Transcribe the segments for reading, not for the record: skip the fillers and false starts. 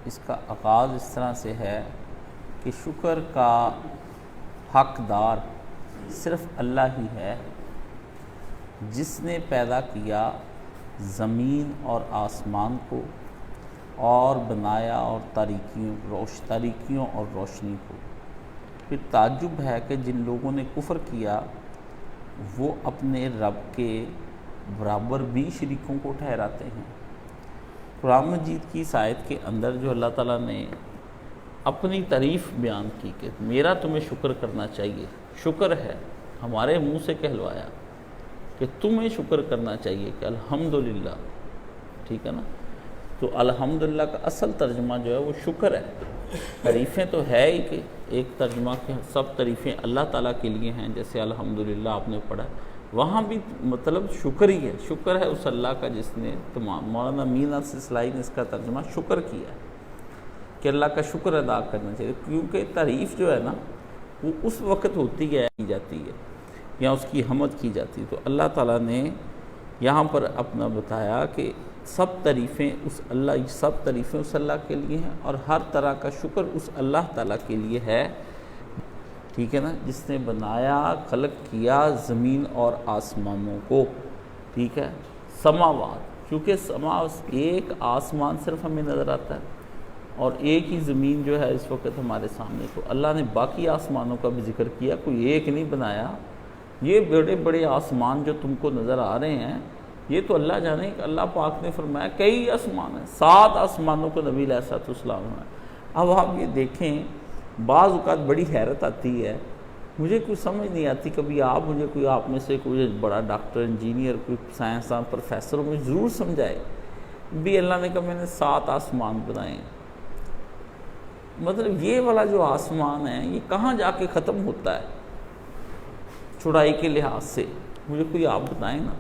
اس کا آغاز اس طرح سے ہے کہ شکر کا حقدار صرف اللہ ہی ہے، جس نے پیدا کیا زمین اور آسمان کو اور بنایا اور تاریکیوں اور روشنی کو۔ پھر تعجب ہے کہ جن لوگوں نے کفر کیا وہ اپنے رب کے برابر بھی شریکوں کو ٹھہراتے ہیں۔ قرآن مجید کی اس آیت کے اندر جو اللہ تعالیٰ نے اپنی تعریف بیان کی کہ میرا تمہیں شکر کرنا چاہیے، شکر ہے ہمارے منہ سے کہلوایا کہ تمہیں شکر کرنا چاہیے کہ الحمدللہ، ٹھیک ہے نا۔ تو الحمدللہ کا اصل ترجمہ جو ہے وہ شکر ہے۔ تعریفیں تو ہے ہی کہ ایک ترجمہ کہ سب تعریفیں اللہ تعالیٰ کے لیے ہیں، جیسے الحمدللہ آپ نے پڑھا، وہاں بھی مطلب شکر ہی ہے، شکر ہے اس اللہ کا جس نے تمام۔ مولانا مین اسلائی نے اس کا ترجمہ شکر کیا ہے کہ اللہ کا شکر ادا کرنا چاہیے، کیونکہ تعریف جو ہے نا وہ اس وقت ہوتی ہے کی جاتی ہے یا اس کی حمد کی جاتی ہے۔ تو اللہ تعالیٰ نے یہاں پر اپنا بتایا کہ سب تعریفیں اس اللہ کے لیے ہیں، اور ہر طرح کا شکر اس اللہ تعالیٰ کے لیے ہے، ٹھیک ہے نا، جس نے بنایا، خلق کیا زمین اور آسمانوں کو، ٹھیک ہے۔ سماوات، کیونکہ ایک آسمان صرف ہمیں نظر آتا ہے اور ایک ہی زمین جو ہے اس وقت ہمارے سامنے، تو اللہ نے باقی آسمانوں کا بھی ذکر کیا، کوئی ایک نہیں بنایا۔ یہ بڑے بڑے آسمان جو تم کو نظر آ رہے ہیں، یہ تو اللہ جانے کہ اللہ پاک نے فرمایا کئی آسمان ہیں، 7 آسمانوں کو نبی علیہ السلام نے۔ اب آپ یہ دیکھیں، بعض اوقات بڑی حیرت آتی ہے، مجھے کوئی سمجھ نہیں آتی، کبھی آپ میں سے کوئی بڑا ڈاکٹر، انجینئر، کوئی سائنسدان، پروفیسر مجھے ضرور سمجھائے بھی اللہ نے کہا میں نے 7 آسمان بنائے ہیں، مطلب یہ والا جو آسمان ہے یہ کہاں جا کے ختم ہوتا ہے چوڑائی کے لحاظ سے؟ مجھے کوئی آپ بتائیں نا،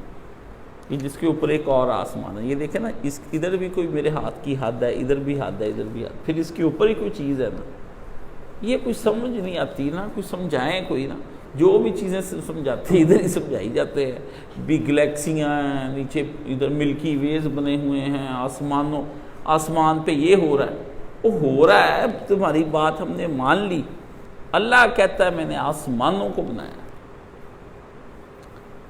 یہ جس کے اوپر ایک اور آسمان ہے، یہ دیکھیں نا، ادھر بھی کوئی میرے ہاتھ کی حد ہے، ادھر بھی حد ہے، ادھر بھی حد، پھر اس کے اوپر ہی کوئی چیز ہے نا، یہ کوئی سمجھ نہیں آتی نا، کوئی سمجھائیں کوئی نا، جو بھی چیزیں سمجھاتے ہیں ادھر ہی سمجھائی جاتے ہیں، بھی گلیکسیاں ہیں، نیچے ادھر ملکی ویز بنے ہوئے ہیں، آسمان پہ یہ ہو رہا ہے، وہ ہو رہا ہے، تمہاری بات ہم نے مان لی، اللہ کہتا ہے میں نے آسمانوں کو بنایا۔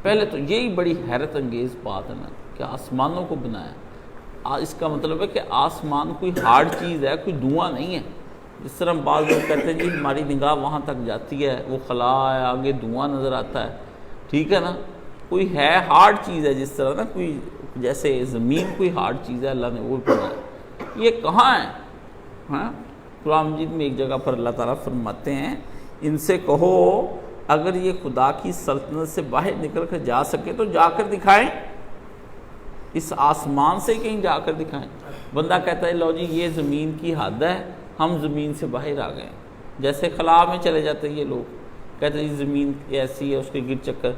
پہلے تو یہی بڑی حیرت انگیز بات ہے نا کہ آسمانوں کو بنایا، اس کا مطلب ہے کہ آسمان کوئی ہارڈ چیز ہے، کوئی دھواں نہیں ہے، جس طرح بعض لوگ کہتے ہیں جی ہماری نگاہ وہاں تک جاتی ہے، وہ خلا ہے، آگے دھواں نظر آتا ہے، ٹھیک ہے نا، کوئی ہے ہارڈ چیز ہے، جس طرح نا کوئی جیسے زمین کوئی ہارڈ چیز ہے، اللہ نے وہ بنایا، یہ کہاں ہے؟ ہاں، قرآن مجید میں ایک جگہ پر اللہ تعالیٰ فرماتے ہیں ان سے کہو اگر یہ خدا کی سلطنت سے باہر نکل کر جا سکے تو جا کر دکھائیں، اس آسمان سے کہیں جا کر دکھائیں۔ بندہ کہتا ہے لو جی یہ زمین کی حد ہے، ہم زمین سے باہر آ گئے، جیسے خلا میں چلے جاتے ہیں یہ لوگ، کہتے ہیں زمین ایسی ہے، اس کے گر چکر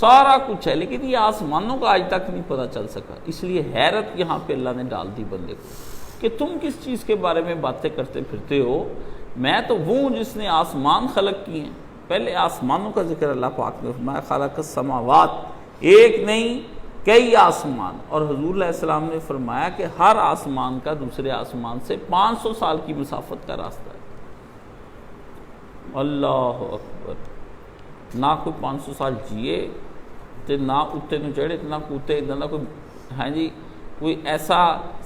سارا کچھ ہے، لیکن یہ آسمانوں کا آج تک نہیں پتہ چل سکا۔ اس لیے حیرت یہاں پہ اللہ نے ڈال دی بندے کو کہ تم کس چیز کے بارے میں باتیں کرتے پھرتے ہو، میں تو وہ ہوں جس نے آسمان خلق کیے ہیں۔ پہلے آسمانوں کا ذکر اللہ پاک نے فرمایا خلق السماوات، ایک نہیں کئی آسمان، اور حضور علیہ السلام نے فرمایا کہ ہر آسمان کا دوسرے آسمان سے 500 سال کی مسافت کا راستہ ہے۔ اللہ اکبر، نہ کوئی 500 سال جیے تے نہ اتے نو چڑھے نہ کوتے، نہ کوئی ہاں جی کوئی ایسا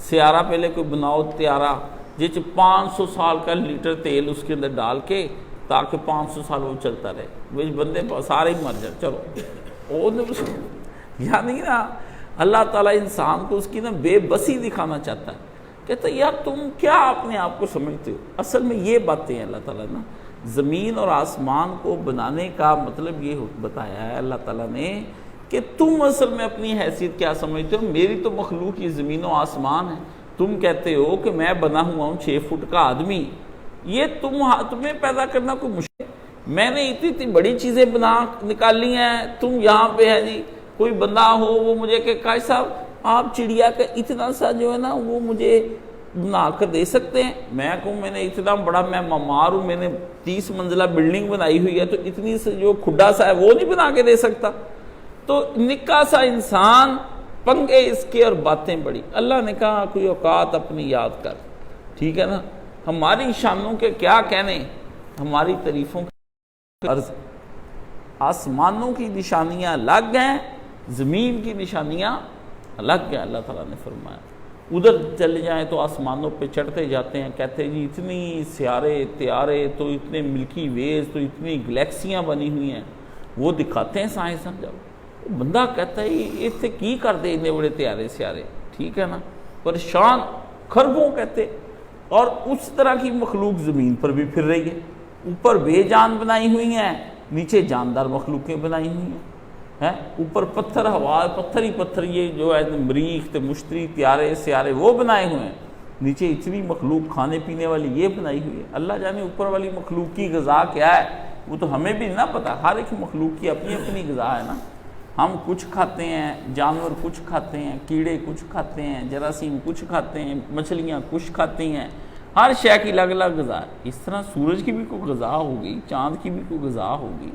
سیارہ پہلے کوئی بناؤ تیارہ جس 500 سال کا لیٹر تیل اس کے اندر ڈال کے تاکہ 500 سال وہ چلتا رہے، وہ بندے سارے ہی مر جائیں، چلو یعنی نا اللہ تعالیٰ انسان کو اس کی نا بے بسی دکھانا چاہتا ہے، کہتا ہے یار تم کیا اپنے آپ کو سمجھتے ہو؟ اصل میں یہ باتیں ہیں اللہ تعالیٰ نا زمین اور آسمان کو بنانے کا مطلب یہ بتایا ہے اللہ تعالیٰ نے کہ تم اصل میں اپنی حیثیت کیا سمجھتے ہو؟ میری تو مخلوق یہ زمین و آسمان ہے، تم کہتے ہو کہ میں بنا ہوا ہوں 6 فٹ کا آدمی، یہ تمہیں پیدا کرنا کوئی مشکل، میں نے اتنی بڑی چیزیں بنا نکالی ہیں، تم یہاں پہ ہے جی کوئی بندہ ہو وہ مجھے کہ قائد صاحب آپ چڑیا کا اتنا سا جو ہے نا وہ مجھے بنا کر دے سکتے ہیں؟ میں کہوں میں نے اتنا بڑا، میں معمار ہوں، میں نے 30 منزلہ بلڈنگ بنائی ہوئی ہے، تو اتنی سے جو کھڈا سا ہے وہ نہیں بنا کے دے سکتا؟ تو نکا سا انسان، پنگے اس کے اور باتیں بڑی۔ اللہ نے کہا کوئی اوقات اپنی یاد کر، ٹھیک ہے نا، ہماری شانوں کے کیا کہنے، ہماری تعریفوں کے عرض۔ آسمانوں کی نشانیاں الگ ہیں، زمین کی نشانیاں الگ ہیں۔ اللہ تعالیٰ نے فرمایا ادھر چلے جائیں تو آسمانوں پہ چڑھتے جاتے ہیں، کہتے ہیں جی اتنی سیارے تیارے، تو اتنے ملکی ویز، تو اتنی گلیکسیاں بنی ہوئی ہیں، وہ دکھاتے ہیں سائنس جب بندہ کہتا ہے یہ اتنے کی کر دے اتنے بڑے تیارے سیارے، ٹھیک ہے نا، پریشان خربوں کہتے۔ اور اس طرح کی مخلوق زمین پر بھی پھر رہی ہے، اوپر بے جان بنائی ہوئی ہیں، نیچے جاندار مخلوقیں بنائی ہوئی ہیں، اوپر پتھر ہوا پتھر ہی پتھر، یہ جو ہے مریخ مشتری تیارے سیارے وہ بنائے ہوئے ہیں، نیچے اتنی مخلوق کھانے پینے والی یہ بنائی ہوئی ہے۔ اللہ جانے اوپر والی مخلوق کی غذا کیا ہے، وہ تو ہمیں بھی نہ پتہ، ہر ایک مخلوق کی اپنی اپنی غذا ہے نا۔ ہم کچھ کھاتے ہیں، جانور کچھ کھاتے ہیں، کیڑے کچھ کھاتے ہیں، جراثیم کچھ کھاتے ہیں، مچھلیاں کچھ کھاتی ہیں، ہر شے کی الگ الگ غذا ہے۔ اس طرح سورج کی بھی کوئی غذا ہوگی، چاند کی بھی کوئی غذا ہوگی،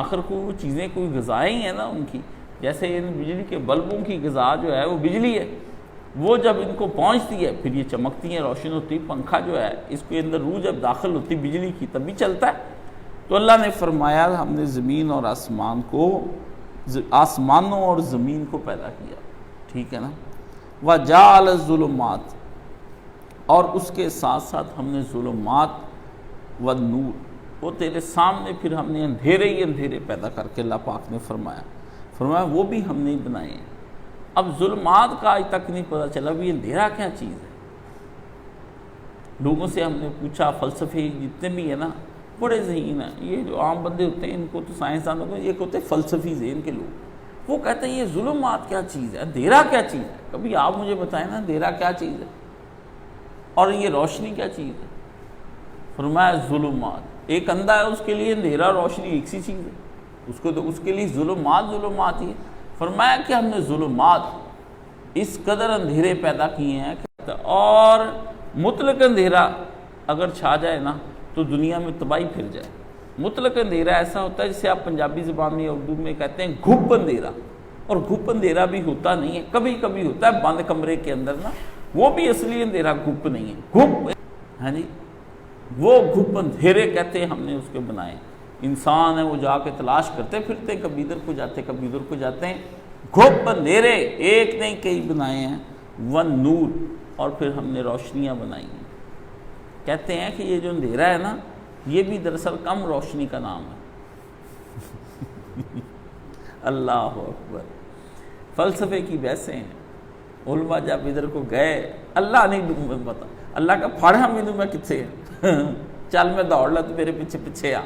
آخر کو وہ چیزیں کوئی غذائیں ہی ہیں نا ان کی۔ جیسے ان بجلی کے بلبوں کی غذا جو ہے وہ بجلی ہے، وہ جب ان کو پہنچتی ہے پھر یہ چمکتی ہیں، روشن ہوتی۔ پنکھا جو ہے اس کے اندر روح جب داخل ہوتی بجلی کی تب بھی چلتا ہے۔ تو اللہ نے فرمایا ہم نے زمین اور آسمان کو، آسمانوں اور زمین کو پیدا کیا، ٹھیک ہے نا۔ وَجَعَلَ الظُّلُمَاتِ، اور اس کے ساتھ ساتھ ہم نے ظلمات والنور، وہ تیرے سامنے پھر ہم نے اندھیرے ہی اندھیرے پیدا کر کے اللہ پاک نے فرمایا وہ بھی ہم نے بنائے ہیں۔ اب ظلمات کا آج تک نہیں پتہ چلا بھی اندھیرا کیا چیز ہے۔ لوگوں سے ہم نے پوچھا، فلسفے جتنے بھی ہیں نا بڑے ذہین ہیں، یہ جو عام بندے ہوتے ہیں ان کو تو سائنسدانوں کو یہ ہوتے ہیں فلسفی ذہن کے لوگ، وہ کہتے ہیں یہ ظلمات کیا چیز ہے، اندھیرا کیا چیز ہے، کبھی آپ مجھے بتائیں نا اندھیرا کیا چیز ہے اور یہ روشنی کیا چیز ہے۔ فرمایا ظلمات، ایک اندھا ہے اس کے لیے اندھیرا روشنی ایک سی چیز ہے، اس کو تو اس کے لیے ظلمات ہی ہے۔ فرمایا کہ ہم نے ظلمات اس قدر اندھیرے پیدا کیے ہیں، اور مطلق اندھیرا اگر چھا جائے نا تو دنیا میں تباہی پھر جائے۔ مطلق اندھیرا ایسا ہوتا ہے جسے آپ پنجابی زبان میں اردو میں کہتے ہیں گھپ اندھیرا، اور گھپ اندھیرا بھی ہوتا نہیں ہے، کبھی کبھی ہوتا ہے بند کمرے کے اندر نا، وہ بھی اصلی اندھیرا گھپ نہیں ہے، گھپ، ہاں جی، وہ گھپ اندھیرے کہتے ہیں ہم نے اس کے بنائے۔ انسان ہے وہ جا کے تلاش کرتے پھرتے ہیں، کبھی ادھر کو جاتے کبھی ادھر کو جاتے ہیں، گھپ اندھیرے ایک نہیں کئی بنائے ہیں، والنور، اور پھر ہم نے روشنیاں بنائی ہیں۔ کہتے ہیں کہ یہ جو اندھیرا ہے نا یہ بھی دراصل کم روشنی کا نام ہے۔ اللہ اکبر، فلسفے کی بحثیں ہیں، علماء جب ادھر کو گئے، اللہ نہیں پتا، اللہ کا پھاڑا مینوں میں کتنے چل میں دوڑ لا تو میرے پیچھے پیچھے آ۔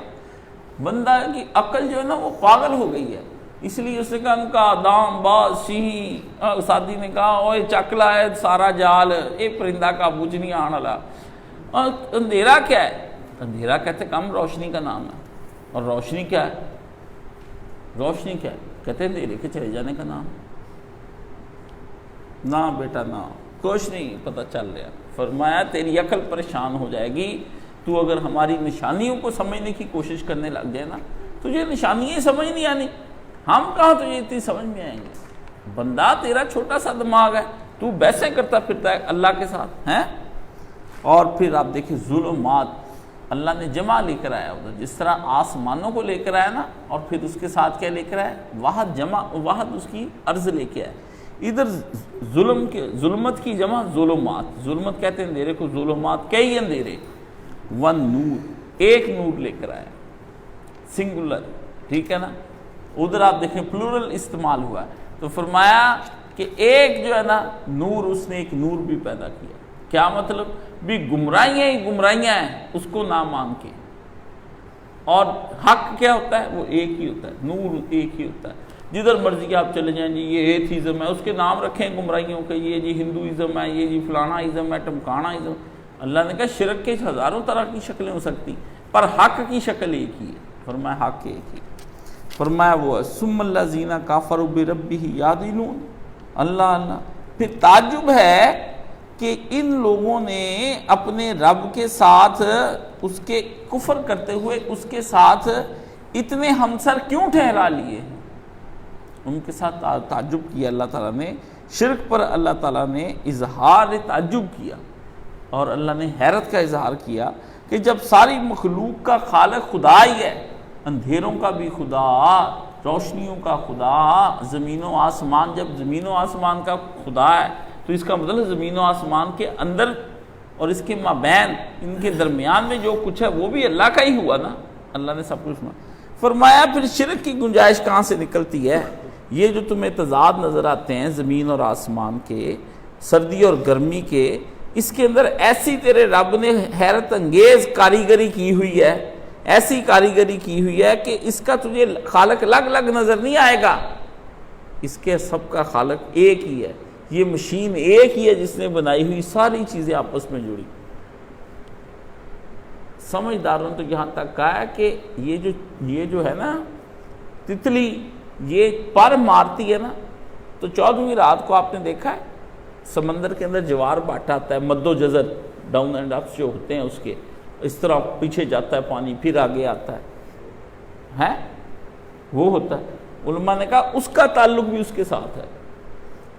بندہ کی عقل جو ہے نا وہ پاگل ہو گئی ہے، اس لیے اس نے کہا ان کا دام باز شی، سادی نے کہا اوے چکلا ہے سارا جال، اے پرندہ کا بوجھ نہیں آنے والا۔ اور اندھیرا کیا ہے؟ اندھیرا کہتے کم روشنی کا نام ہے، اور روشنی کیا ہے؟ روشنی کیا ہے؟ کہتے ہیں اندھیرے کے چلے جانے کا نام۔ نہ بیٹا نہ، کچھ نہیں پتہ چل رہا۔ فرمایا تیری عقل پریشان ہو جائے گی، تو اگر ہماری نشانیوں کو سمجھنے کی کوشش کرنے لگ جائے نا، تجھے نشانیاں سمجھ نہیں آنی، ہم کہاں تجھے اتنی سمجھ میں آئیں گے؟ بندہ تیرا چھوٹا سا دماغ ہے، تو بحثیں کرتا پھرتا ہے اللہ کے ساتھ ہیں۔ اور پھر آپ دیکھیں ظلمات، اللہ نے جمع لے کر آیا ادھر، جس طرح آسمانوں کو لے کر آیا نا، اور پھر اس کے ساتھ کیا لے کر آیا؟ واحد جمع، واحد اس کی عرض لے کے آیا۔ ادھر ظلمت کی جمع ظلمات، ظلمت کہتے ہیں اندھیرے کو، ظلمات کئی اندھیرے، ون نور، ایک نور لے کر آیا، سنگولر، ٹھیک ہے نا۔ ادھر آپ دیکھیں پلورل استعمال ہوا ہے، تو فرمایا کہ ایک جو ہے نا نور، اس نے ایک نور بھی پیدا کیا۔ کیا مطلب؟ بھی گمراہیاں ہی گمراہیاں ہیں اس کو نہ مان کے، اور حق کیا ہوتا ہے؟ وہ ایک ہی ہوتا ہے، نور ایک ہی ہوتا ہے۔ جدھر مرضی آپ چلے جائیں جی یہ ایتھیزم ہے، اس کے نام رکھیں گمراہیوں کے، یہ جی ہندوازم ہے، یہ جی فلانا ازم ہے، ٹمکانا ازم۔ اللہ نے کہا شرک کے ہزاروں طرح کی شکلیں ہو سکتی، پر حق کی شکل ایک ہی ہے۔ فرمایا حق ایک ہی، فرمایا وہ ہے ثم الذین کفروا بربہم یعدلون۔ اللہ پھر تعجب ہے کہ ان لوگوں نے اپنے رب کے ساتھ اس کے کفر کرتے ہوئے اس کے ساتھ اتنے ہمسر کیوں ٹھہرا لیے؟ ان کے ساتھ تعجب کیا اللہ تعالیٰ نے، شرک پر اللہ تعالیٰ نے اظہار تعجب کیا اور اللہ نے حیرت کا اظہار کیا کہ جب ساری مخلوق کا خالق خدا ہی ہے، اندھیروں کا بھی خدا، روشنیوں کا خدا، زمین و آسمان، جب زمین و آسمان کا خدا ہے تو اس کا مطلب زمین و آسمان کے اندر اور اس کے مابین، ان کے درمیان میں جو کچھ ہے وہ بھی اللہ کا ہی ہوا نا، اللہ نے سب کچھ فرمایا۔ پھر شرک کی گنجائش کہاں سے نکلتی ہے؟ یہ جو تمہیں تضاد نظر آتے ہیں زمین اور آسمان کے، سردی اور گرمی کے، اس کے اندر ایسی تیرے رب نے حیرت انگیز کاریگری کی ہوئی ہے، ایسی کاریگری کی ہوئی ہے کہ اس کا تجھے خالق الگ الگ نظر نہیں آئے گا، اس کے سب کا خالق ایک ہی ہے، یہ مشین ایک ہی ہے جس نے بنائی ہوئی ساری چیزیں آپس میں جڑی۔ سمجھداروں نے تو یہاں تک کہا ہے کہ یہ جو ہے نا تتلی، یہ پر مارتی ہے نا تو 14ویں رات کو آپ نے دیکھا ہے سمندر کے اندر جوار بھاٹ آتا ہے، مد و جزر، ڈاؤن اینڈ اپس جو ہوتے ہیں اس کے، اس طرح پیچھے جاتا ہے پانی پھر آگے آتا ہے، وہ ہوتا ہے۔ علماء نے کہا اس کا تعلق بھی اس کے ساتھ ہے،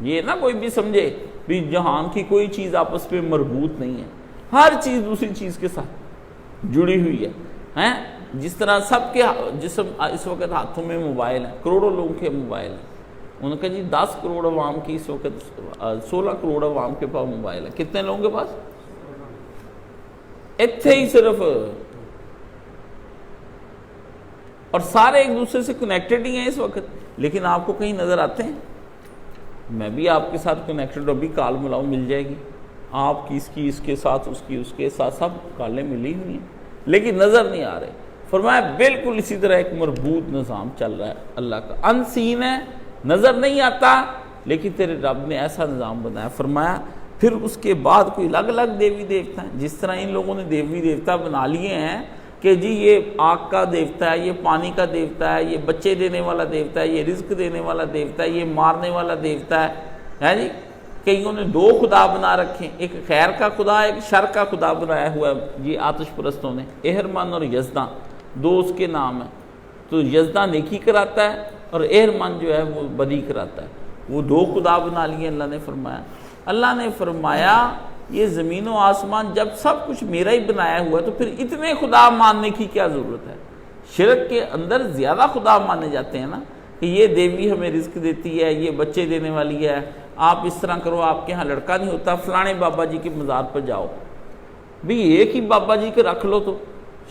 یہ نہ کوئی بھی سمجھے بھی جہان کی کوئی چیز آپس میں مربوط نہیں ہے، ہر چیز دوسری چیز کے ساتھ جڑی ہوئی ہے۔ جس طرح سب کے جسم اس وقت ہاتھوں میں موبائل ہیں، کروڑوں لوگوں کے موبائل ہیں، انہوں نے کہا جی 10 کروڑ عوام کی اس وقت 16 کروڑ عوام کے پاس موبائل ہے، کتنے لوگوں کے پاس؟ اتنے ہی صرف، اور سارے ایک دوسرے سے کنیکٹڈ ہی ہیں اس وقت، لیکن آپ کو کہیں نظر آتے ہیں؟ میں بھی آپ کے ساتھ کنیکٹڈ، ابھی کال ملاؤ مل جائے گی آپ کی، اس کے ساتھ، اس کی اس کے ساتھ، سب کالیں ملی ہوئی ہیں لیکن نظر نہیں آ رہے۔ فرمایا بالکل اسی طرح ایک مربوط نظام چل رہا ہے اللہ کا، ان سین ہے، نظر نہیں آتا لیکن تیرے رب نے ایسا نظام بنایا۔ فرمایا پھر اس کے بعد کوئی الگ الگ دیوی دیوتا ہیں، جس طرح ان لوگوں نے دیوی دیوتا بنا لیے ہیں کہ جی یہ آگ کا دیوتا ہے، یہ پانی کا دیوتا ہے، یہ بچے دینے والا دیوتا ہے، یہ رزق دینے والا دیوتا ہے، یہ مارنے والا دیوتا ہے جی۔ کئیوں نے 2 خدا بنا رکھے، ایک خیر کا خدا، ایک شر کا خدا بنایا ہوا ہے یہ آتش پرستوں نے، اہرمن اور یزداں 2 اس کے نام ہیں۔ تو یزداں نیکی کراتا ہے اور اہرمن جو ہے وہ بدی کراتا ہے، وہ 2 خدا بنا لیے اللہ نے فرمایا یہ زمین و آسمان جب سب کچھ میرا ہی بنایا ہوا ہے تو پھر اتنے خدا ماننے کی کیا ضرورت ہے؟ شرک کے اندر زیادہ خدا مانے جاتے ہیں نا، کہ یہ دیوی ہمیں رزق دیتی ہے، یہ بچے دینے والی ہے، آپ اس طرح کرو، آپ کے ہاں لڑکا نہیں ہوتا، فلانے بابا جی کے مزار پر جاؤ، بھی ایک ہی بابا جی کے رکھ لو۔ تو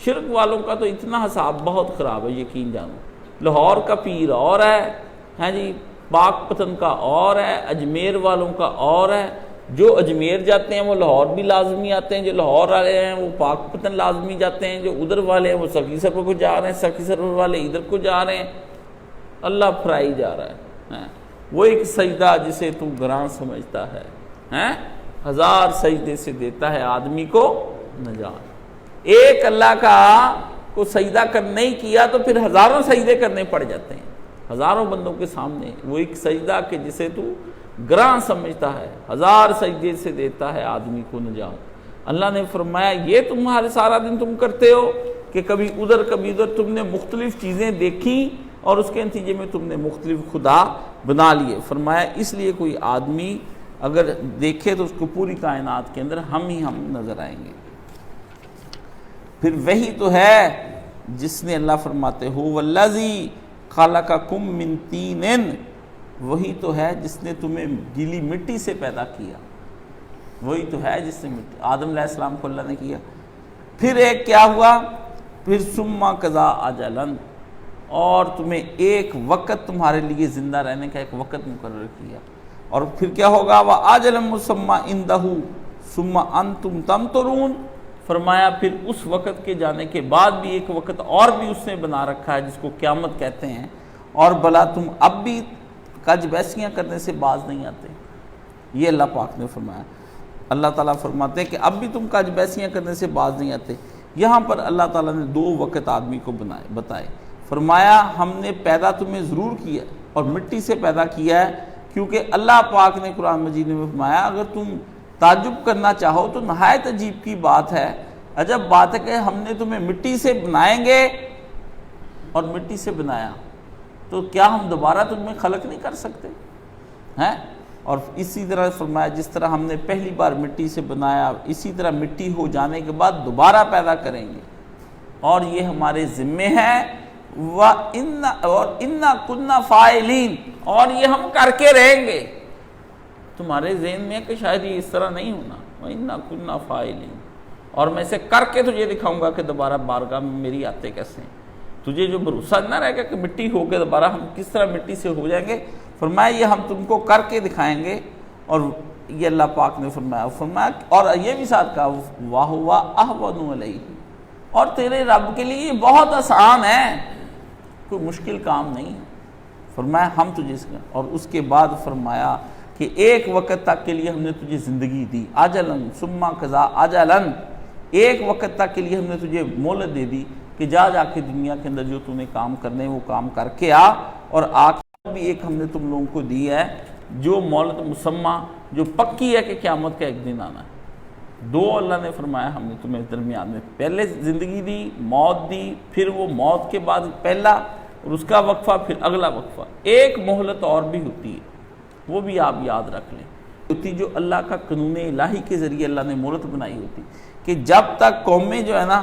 شرک والوں کا تو اتنا حساب بہت خراب ہے، یقین جانو۔ لاہور کا پیر اور ہے جی، پاک پتن کا اور ہے، اجمیر والوں کا اور ہے، جو اجمیر جاتے ہیں وہ لاہور بھی لازمی آتے ہیں، جو لاہور والے ہیں وہ پاک پتن لازمی جاتے ہیں، جو ادھر والے ہیں وہ سکی سرور کو جا رہے ہیں، سکی سرور والے ادھر کو جا رہے ہیں، اللہ پھرائی جا رہا ہے۔ وہ ایک سجدہ جسے تو گراں سمجھتا ہے 1000 سجدے سے دیتا ہے آدمی کو نجات۔ ایک اللہ کا کو سجدہ نہیں کیا تو پھر ہزاروں سجدے کرنے پڑ جاتے ہیں، ہزاروں بندوں کے سامنے۔ وہ ایک سجدہ کہ جسے تو گراں سمجھتا ہے 1000 سجدے سے دیتا ہے آدمی کو نجات۔ اللہ نے فرمایا یہ تمہارے سارا دن تم کرتے ہو کہ کبھی ادھر کبھی ادھر، تم نے مختلف چیزیں دیکھی اور اس کے نتیجے میں تم نے مختلف خدا بنا لیے۔ فرمایا اس لیے کوئی آدمی اگر دیکھے تو اس کو پوری کائنات کے اندر ہم نظر آئیں گے۔ پھر وہی تو ہے جس نے، اللہ فرماتے ہو والذی خلقکم من طین، وہی تو ہے جس نے تمہیں گیلی مٹی سے پیدا کیا، وہی تو ہے جس نے آدم علیہ السلام کو اللہ نے کیا۔ پھر ایک کیا ہوا، پھر ثم قضا اجلن، اور تمہیں ایک وقت تمہارے لیے زندہ رہنے کا ایک وقت مقرر کیا، اور پھر کیا ہوگا وَأَجَلٌ مُّسَمًّى عِندَهُ ثُمَّ أَنْتُمْ تَمْتَرُونَ۔ فرمایا پھر اس وقت کے جانے کے بعد بھی ایک وقت اور بھی اس نے بنا رکھا ہے جس کو قیامت کہتے ہیں، اور بلا تم اب بھی کج بیسیاں کرنے سے باز نہیں آتے۔ یہ اللہ پاک نے فرمایا۔ اللہ تعالیٰ فرماتے ہیں کہ اب بھی تم کج بیسیاں کرنے سے باز نہیں آتے۔ یہاں پر اللہ تعالیٰ نے 2 وقت آدمی کو بتائے۔ فرمایا ہم نے پیدا تمہیں ضرور کیا اور مٹی سے پیدا کیا ہے، کیونکہ اللہ پاک نے قرآن مجید میں فرمایا اگر تم تعجب کرنا چاہو تو نہایت عجیب کی بات ہے، عجب بات ہے کہ ہم نے تمہیں مٹی سے بنائیں گے، اور مٹی سے بنایا تو کیا ہم دوبارہ تمہیں خلق نہیں کر سکتے ہیں؟ اور اسی طرح فرمایا جس طرح ہم نے پہلی بار مٹی سے بنایا اسی طرح مٹی ہو جانے کے بعد دوبارہ پیدا کریں گے، اور یہ ہمارے ذمے ہے، اِنَّا كُنَّا فَاعِلِينَ، اور یہ ہم کر کے رہیں گے۔ تمہارے ذہن میں ہے کہ شاید یہ اس طرح نہیں ہونا، وَإِنَّا كُنَّا فَاعِلِينَ، اور میں اسے کر کے تجھے دکھاؤں گا کہ دوبارہ بارگاہ میں میری آتے کیسے ہیں۔ تجھے جو بھروسہ نہ رہے گا کہ مٹی ہو کے دوبارہ ہم کس طرح مٹی سے ہو جائیں گے، فرمایا یہ ہم تم کو کر کے دکھائیں گے۔ اور یہ اللہ پاک نے فرمایا اور یہ بھی ساتھ کہا وَهُوَ أَهْوَنُ عَلَيْهِ، اور تیرے رب کے لیے یہ بہت آسان ہے، کوئی مشکل کام نہیں ہے۔ فرمایا ہم تجھے اس کا، اور اس کے بعد فرمایا کہ ایک وقت تک کے لیے ہم نے تجھے زندگی دی، اجلاً ثم قضا اجلاً، ایک وقت تک کے لیے ہم نے تجھے مہلت دے دی کہ جا کے دنیا کے اندر جو تو نے کام کرنے وہ کام کر کے آ، اور آخر بھی ایک ہم نے تم لوگوں کو دی ہے جو مہلت مسمہ، جو پکی ہے کہ قیامت کا ایک دن آنا ہے۔ دو اللہ نے فرمایا ہم نے تمہیں درمیان میں پہلے زندگی دی، موت دی، پھر وہ موت کے بعد پہلا اور اس کا وقفہ، پھر اگلا وقفہ، ایک مہلت اور بھی ہوتی ہے، وہ بھی آپ یاد رکھ لیں، ہوتی جو اللہ کا قانون الہی کے ذریعے اللہ نے مہلت بنائی ہوتی کہ جب تک قومیں جو ہے نا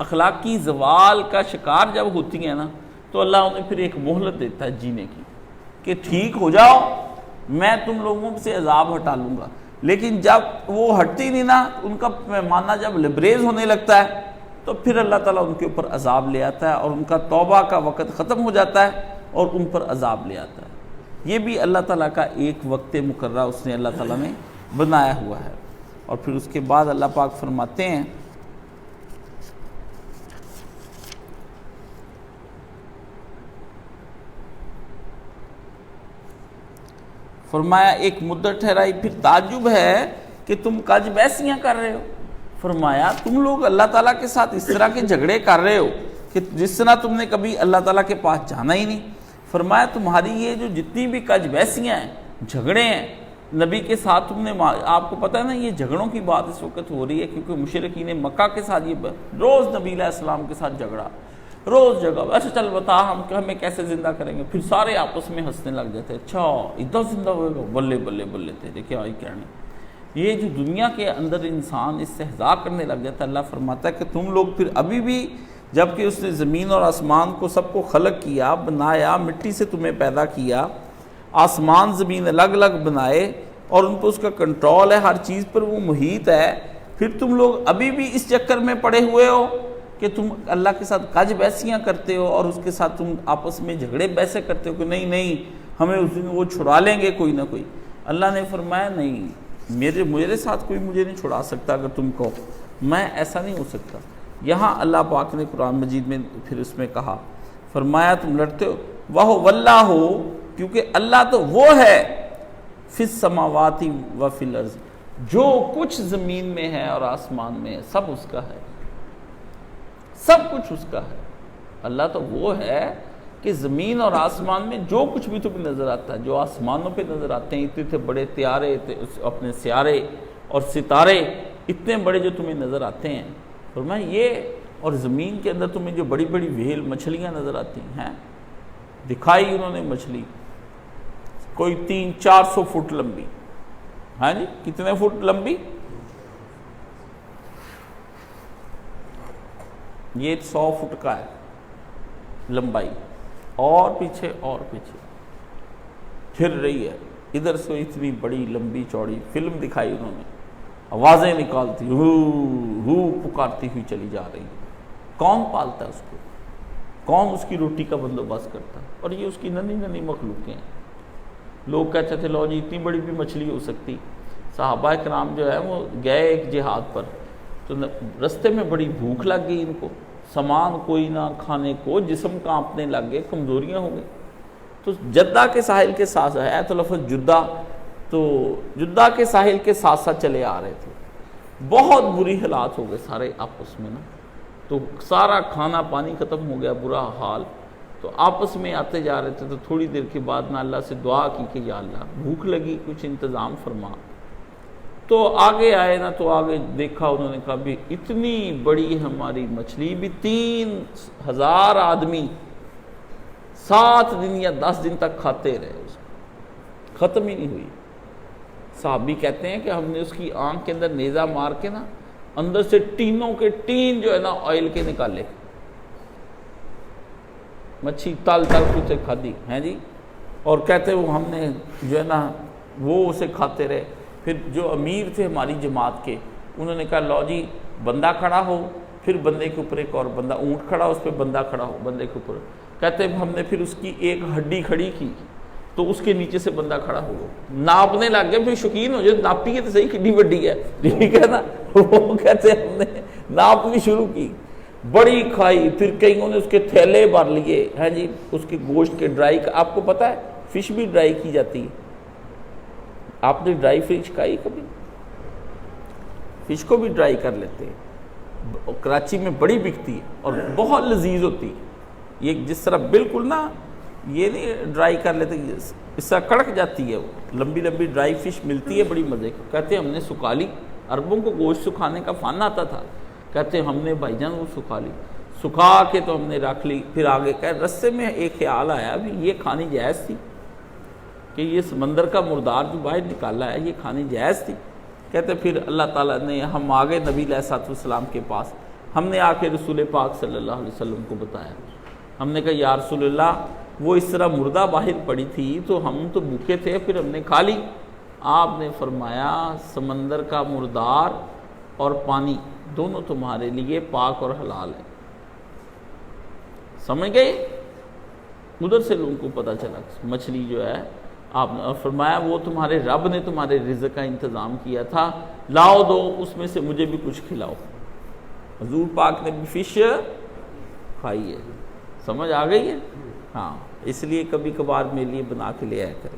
اخلاقی زوال کا شکار جب ہوتی ہیں نا تو اللہ انہیں پھر ایک مہلت دیتا ہے جینے کی کہ ٹھیک ہو جاؤ، میں تم لوگوں سے عذاب ہٹا لوں گا۔ لیکن جب وہ ہٹتی نہیں نا، ان کا پیمانہ جب لبریز ہونے لگتا ہے تو پھر اللہ تعالیٰ ان کے اوپر عذاب لے آتا ہے، اور ان کا توبہ کا وقت ختم ہو جاتا ہے اور ان پر عذاب لے آتا ہے۔ یہ بھی اللہ تعالیٰ کا ایک وقت مقررہ اس نے اللہ تعالیٰ نے بنایا ہوا ہے۔ اور پھر اس کے بعد اللہ پاک فرماتے ہیں فرمایا ایک مدت ٹھہرائی، پھر تعجب ہے کہ تم کج بحثیاں کر رہے ہو۔ فرمایا تم لوگ اللہ تعالیٰ کے ساتھ اس طرح کے جھگڑے کر رہے ہو کہ جس طرح تم نے کبھی اللہ تعالیٰ کے پاس جانا ہی نہیں۔ فرمایا تمہاری یہ جو جتنی بھی کج بحثیاں ہیں، جھگڑے ہیں نبی کے ساتھ، تم نے آپ کو پتہ ہے نا یہ جھگڑوں کی بات اس وقت ہو رہی ہے کیونکہ مشرکین مکہ کے ساتھ یہ روز نبی علیہ السلام کے ساتھ جھگڑا، روز جگہ اچھا چل بتا ہمیں کیسے زندہ کریں گے، پھر سارے آپس میں ہنسنے لگ جاتے، اچھا ادھر زندہ ہوئے گا، بلے بلے بلے تیرے کیا ہی کہنے۔ یہ جو دنیا کے اندر انسان استہزاء کرنے لگ جاتا ہے، اللہ فرماتا ہے کہ تم لوگ پھر ابھی بھی، جب کہ اس نے زمین اور آسمان کو سب کو خلق کیا، بنایا، مٹی سے تمہیں پیدا کیا، آسمان زمین الگ الگ بنائے اور ان پر اس کا کنٹرول ہے، ہر چیز پر وہ محیط ہے، پھر تم لوگ ابھی بھی اس چکر میں پڑے ہوئے ہو کہ تم اللہ کے ساتھ کج بحثیاں کرتے ہو اور اس کے ساتھ تم آپس میں جھگڑے بحثیں کرتے ہو کہ نہیں نہیں ہمیں اس دن وہ چھڑا لیں گے کوئی نہ کوئی۔ اللہ نے فرمایا نہیں، میرے ساتھ کوئی مجھے نہیں چھڑا سکتا، اگر تم کہو میں ایسا نہیں ہو سکتا۔ یہاں اللہ پاک نے قرآن مجید میں پھر اس میں کہا، فرمایا تم لڑتے ہو، وہ واللہ ہو، کیونکہ اللہ تو وہ ہے، فی السماوات و فی الارض، جو کچھ زمین میں ہے اور آسمان میں ہے سب اس کا ہے، سب کچھ اس کا ہے۔ اللہ تو وہ ہے کہ زمین اور آسمان میں جو کچھ بھی تمہیں نظر آتا ہے، جو آسمانوں پہ نظر آتے ہیں، اتنے بڑے طیارے، اپنے سیارے اور ستارے اتنے بڑے جو تمہیں نظر آتے ہیں، فرمایا یہ، اور زمین کے اندر تمہیں جو بڑی بڑی ویل مچھلیاں نظر آتی ہیں، دکھائی انہوں نے مچھلی کوئی 300-400 فٹ لمبی، ہاں جی کتنے فٹ لمبی؟ یہ 100 فٹ کا ہے لمبائی، اور پیچھے پھر رہی ہے، ادھر سے اتنی بڑی لمبی چوڑی فلم دکھائی انہوں نے، آوازیں نکالتی ہو پکارتی ہوئی چلی جا رہی ہے۔ کون پالتا ہے اس کو؟ کون اس کی روٹی کا بندوبست کرتا ہے؟ اور یہ اس کی ننھی ننھی مخلوقیں ہیں۔ لوگ کہتے تھے لو جی اتنی بڑی بھی مچھلی ہو سکتی۔ صحابہ کرام جو ہے وہ گئے ایک جہاد پر، تو رستے میں بڑی بھوک لگ گئی ان کو، سامان کوئی نہ کھانے کو، جسم کانپنے لگ گئے، کمزوریاں ہو گئی، تو جدہ کے ساحل کے ساتھ ہے تو لفظ جدہ، تو جدہ کے ساحل کے ساتھ ساتھ چلے آ رہے تھے، بہت بری حالات ہو گئے سارے آپس میں نا، تو سارا کھانا پانی ختم ہو گیا، برا حال، تو آپس میں آتے جا رہے تھے، تو تھوڑی دیر کے بعد نا اللہ سے دعا کی کہ یا اللہ بھوک لگی، کچھ انتظام فرما۔ تو آگے آئے نا، تو آگے دیکھا انہوں نے کہا بھی اتنی بڑی ہماری مچھلی بھی 3000 آدمی 7 دن یا 10 دن تک کھاتے رہے، اس کو ختم ہی نہیں ہوئی۔ صحابی کہتے ہیں کہ ہم نے اس کی آنکھ کے اندر نیزہ مار کے نا اندر سے ٹینوں کے ٹین جو ہے نا آئل کے نکالے، مچھی تل تل کے اسے کھا دی ہیں جی، اور کہتے وہ ہم نے جو ہے نا وہ اسے کھاتے رہے۔ پھر جو امیر تھے ہماری جماعت کے، انہوں نے کہا لو جی بندہ کھڑا ہو، پھر بندے کے اوپر ایک اور بندہ، اونٹ کھڑا ہو اس پہ بندہ کھڑا ہو بندے کے اوپر، کہتے ہم نے پھر اس کی ایک ہڈی کھڑی کی تو اس کے نیچے سے بندہ کھڑا ہو، ناپنے لگ گئے، پھر شوقین ہو جائے ناپیے تو صحیح کتنی بڑی ہے، ٹھیک ہے نا، وہ کہتے ہم نے ناپنی شروع کی، بڑی کھائی، پھر کئیوں نے اس کے تھیلے بھر لیے ہیں جی اس کے گوشت کے ڈرائی۔ آپ کو پتہ ہے فش بھی ڈرائی کی جاتی ہے، آپ نے ڈرائی فش کھائی کبھی؟ فش کو بھی ڈرائی کر لیتے ہیں، کراچی میں بڑی بکتی ہے اور بہت لذیذ ہوتی ہے، یہ جس طرح بالکل نا یہ نہیں ڈرائی کر لیتے، اس طرح کڑک جاتی ہے، وہ لمبی لمبی ڈرائی فش ملتی ہے بڑی مزے کی، کہتے ہیں ہم نے سکھا لی، عربوں کو گوشت سکھانے کا فن آتا تھا، کہتے ہیں ہم نے بھائی جان وہ سکھا لی، سکھا کے تو ہم نے رکھ لی، پھر آگے کہ رستے میں ایک خیال آیا بھی یہ کھانی جائز تھی کہ یہ سمندر کا مردار جو باہر نکالا ہے یہ کھانی جائز تھی، کہتے پھر اللہ تعالیٰ نے ہم آگے نبی علیہ السلام کے پاس، ہم نے آ کے رسول پاک صلی اللہ علیہ وسلم کو بتایا، ہم نے کہا یا رسول اللہ وہ اس طرح مردہ باہر پڑی تھی تو ہم تو بھوکے تھے پھر ہم نے کھا لی، آپ نے فرمایا سمندر کا مردار اور پانی دونوں تمہارے لیے پاک اور حلال ہے، سمجھ گئے؟ ادھر سے لوگوں کو پتہ چلا مچھلی جو ہے، آپ نے فرمایا وہ تمہارے رب نے تمہارے رزق کا انتظام کیا تھا، لاؤ دو اس میں سے مجھے بھی کچھ کھلاؤ، حضور پاک نے بھی فش کھائی ہے، سمجھ آ گئی ہے؟ ہاں، اس لیے کبھی کبھار میرے لیے بنا کے لے آیا کریں،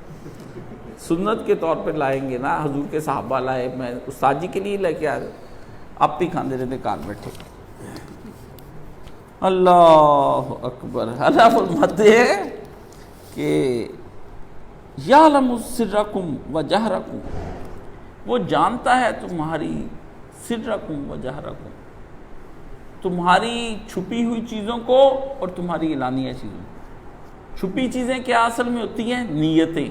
سنت کے طور پہ لائیں گے نا، حضور کے صحابہ لائے، میں استاد جی کے لیے لے کے آ گئے، آپ بھی کھاندے رہتے کار بیٹھے۔ اللہ اکبر، اللہ فرماتے ہیں کہ یعلم سرکم و جہرکم، وہ جانتا ہے تمہاری سرکم و جہرکم، تمہاری چھپی ہوئی چیزوں کو اور تمہاری اعلانیہ چیزوں کو۔ چھپی چیزیں کیا اصل میں ہوتی ہیں؟ نیتیں،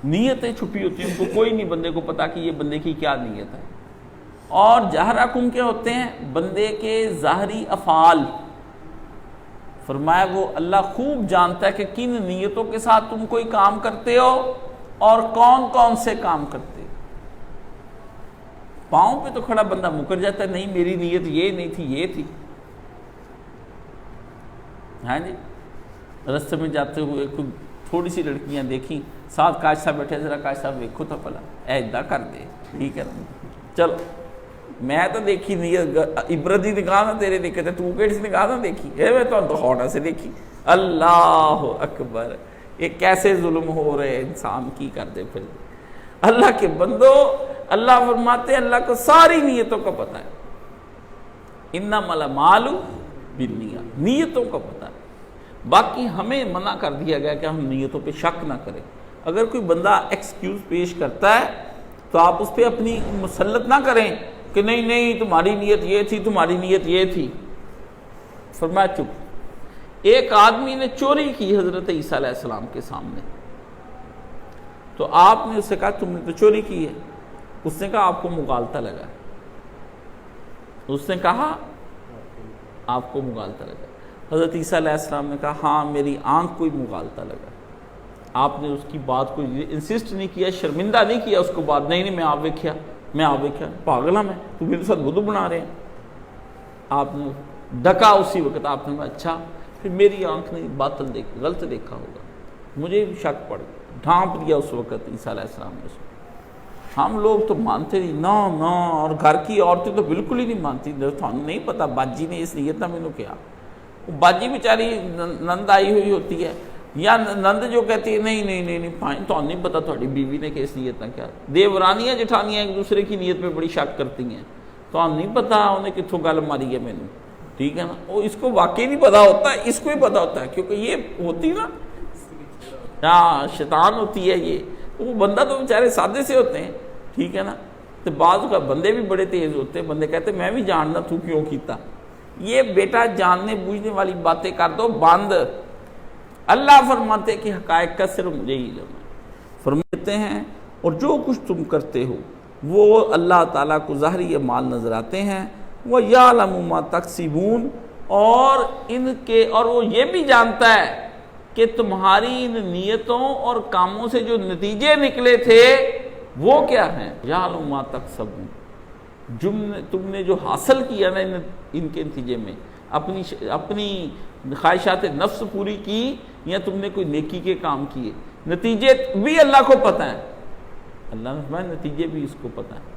نیتیں چھپی ہوتی ہیں، ان کو کوئی نہیں بندے کو پتا کہ یہ بندے کی کیا نیت ہے۔ اور جہرکم کیا ہوتے ہیں؟ بندے کے ظاہری افعال، فرمایا وہ اللہ خوب جانتا ہے کہ کن نیتوں کے ساتھ تم کوئی کام کرتے ہو اور کون کون سے کام کرتے ہو۔ پاؤں پہ تو کھڑا بندہ مکر جاتا ہے، نہیں میری نیت یہ نہیں تھی یہ تھی، ہاں جی، رستے میں جاتے ہوئے کوئی تھوڑی سی لڑکیاں دیکھیں، ساتھ کاش صاحب بیٹھے، ذرا کاش صاحب دیکھو تو پلا ایدا کر دے، ٹھیک ہے نا، چلو میں تو دیکھی نہیں، عبرت دی نگاہ نہ تیرے دیکھے تھے، تو کیسی نگاہ نہ دیکھی ہے، میں تو دکھاؤنا سے دیکھی۔ اللہ اکبر، یہ کیسے ظلم ہو رہے انسان کی کر دے پھر اللہ کے بندو۔ اللہ فرماتے ہیں اللہ کو ساری نیتوں کا پتہ ہے، انما الاعمال بالنیات، نیتوں کا پتہ ہے، باقی ہمیں منع کر دیا گیا کہ ہم نیتوں پہ شک نہ کریں۔ اگر کوئی بندہ ایکسکیوز پیش کرتا ہے تو آپ اس پہ اپنی مسلط نہ کریں کہ نہیں نہیں تمہاری نیت یہ تھی، تمہاری نیت یہ تھی، فرمایا چپ۔ ایک آدمی نے چوری کی حضرت عیسیٰ علیہ السلام کے سامنے، تو آپ نے اسے کہا تم نے تو چوری کی ہے، اس نے کہا آپ کو مغالطہ لگا، اس نے کہا آپ کو مغالطہ لگا، حضرت عیسیٰ علیہ السلام نے کہا ہاں میری آنکھ کو ہی مغالطہ لگا۔ آپ نے اس کی بات کو انسسٹ نہیں کیا، شرمندہ نہیں کیا اس کو بات، نہیں میں آپ دیکھیا، میں آپ دیکھیا، پاگل ہوں میں، تو میرے ساتھ بدو بنا رہے ہیں۔ آپ نے ڈکا اسی وقت، آپ نے کہا اچھا پھر میری آنکھ نے باطل دیکھ غلط دیکھا ہوگا، مجھے بھی شک پڑ گیا، ڈھانپ دیا اس وقت عیسیٰ علیہ السلام نے اس کو۔ ہم لوگ تو مانتے نہیں نا نا، اور گھر کی عورتیں تو بالکل ہی نہیں مانتی، نہیں پتا باجی نے اس نیت نہ مینوں کیا، باجی بیچاری نند آئی ہوئی ہوتی ہے، یا نند جو کہتی ہے نہیں نہیں نہیں نہیں تو نہیں پتا تھوڑی بیوی نے کس نیت نہ کیا، دیورانیاں جٹھانیاں ایک دوسرے کی نیت پہ بڑی شک کرتی ہیں، تو نہیں پتا انہیں کتوں گل ماری ہے مینوں، ٹھیک ہے نا، وہ اس کو واقعی نہیں پتا ہوتا ہے، اس کو ہی پتا ہوتا ہے، کیونکہ یہ ہوتی نا ہاں شیطان ہوتی ہے، یہ وہ بندہ تو بیچارے سادے سے ہوتے ہیں، ٹھیک ہے نا، تو بعض کا بندے بھی بڑے تیز ہوتے ہیں، بندے کہتے ہیں میں بھی جاننا تو کیوں کیتا، یہ بیٹا جاننے بوجھنے والی باتیں کر دو بند۔ اللہ فرماتے کہ حقائق کا صرف مجھے ہی علم ہے، فرماتے ہیں اور جو کچھ تم کرتے ہو وہ اللہ تعالیٰ کو ظاہری اعمال نظر آتے ہیں۔ وَيَعْلَمُ مَا تَكْسِبُونَ اور وہ یہ بھی جانتا ہے کہ تمہاری ان نیتوں اور کاموں سے جو نتیجے نکلے تھے وہ کیا ہیں۔ یعلم ما تکسبون، تم نے جو حاصل کیا نا ان کے نتیجے میں، اپنی خواہشات نفس پوری کی یا تم نے کوئی نیکی کے کام کیے، نتیجے بھی اللہ کو پتہ ہیں۔ اللہ نے فرمایا نتیجے بھی اس کو پتہ ہیں۔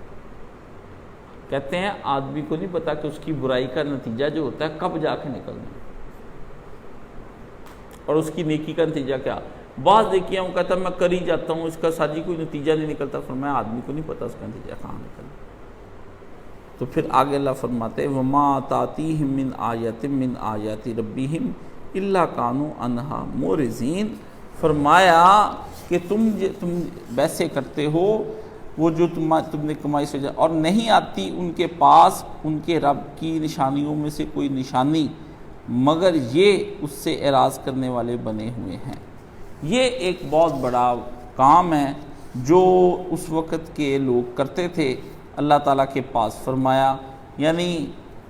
کہتے ہیں آدمی کو نہیں پتا کہ اس کی برائی کا نتیجہ جو ہوتا ہے کب جا کے نکلنا اور اس کی نیکی کا نتیجہ کیا۔ بعض دیکھیے وہ کہتا ہے میں کر ہی جاتا ہوں، اس کا ساجی کوئی نتیجہ نہیں نکلتا۔ فرمایا آدمی کو نہیں پتا اس کا نتیجہ کہاں نکلنا۔ تو پھر آگے اللہ فرماتے ہیں وَمَا تَأْتِيهِم مِّنْ آیَةٍ مِّنْ آیَاتِ رَبِّهِمْ إِلَّا كَانُوا عَنْهَا مُعْرِضِينَ۔ فرمایا کہ تم ویسے کرتے ہو وہ جو تم نے کمائی سے اور نہیں آتی ان کے پاس ان کے رب کی نشانیوں میں سے کوئی نشانی مگر یہ اس سے اعراض کرنے والے بنے ہوئے ہیں۔ یہ ایک بہت بڑا کام ہے جو اس وقت کے لوگ کرتے تھے اللہ تعالیٰ کے پاس۔ فرمایا یعنی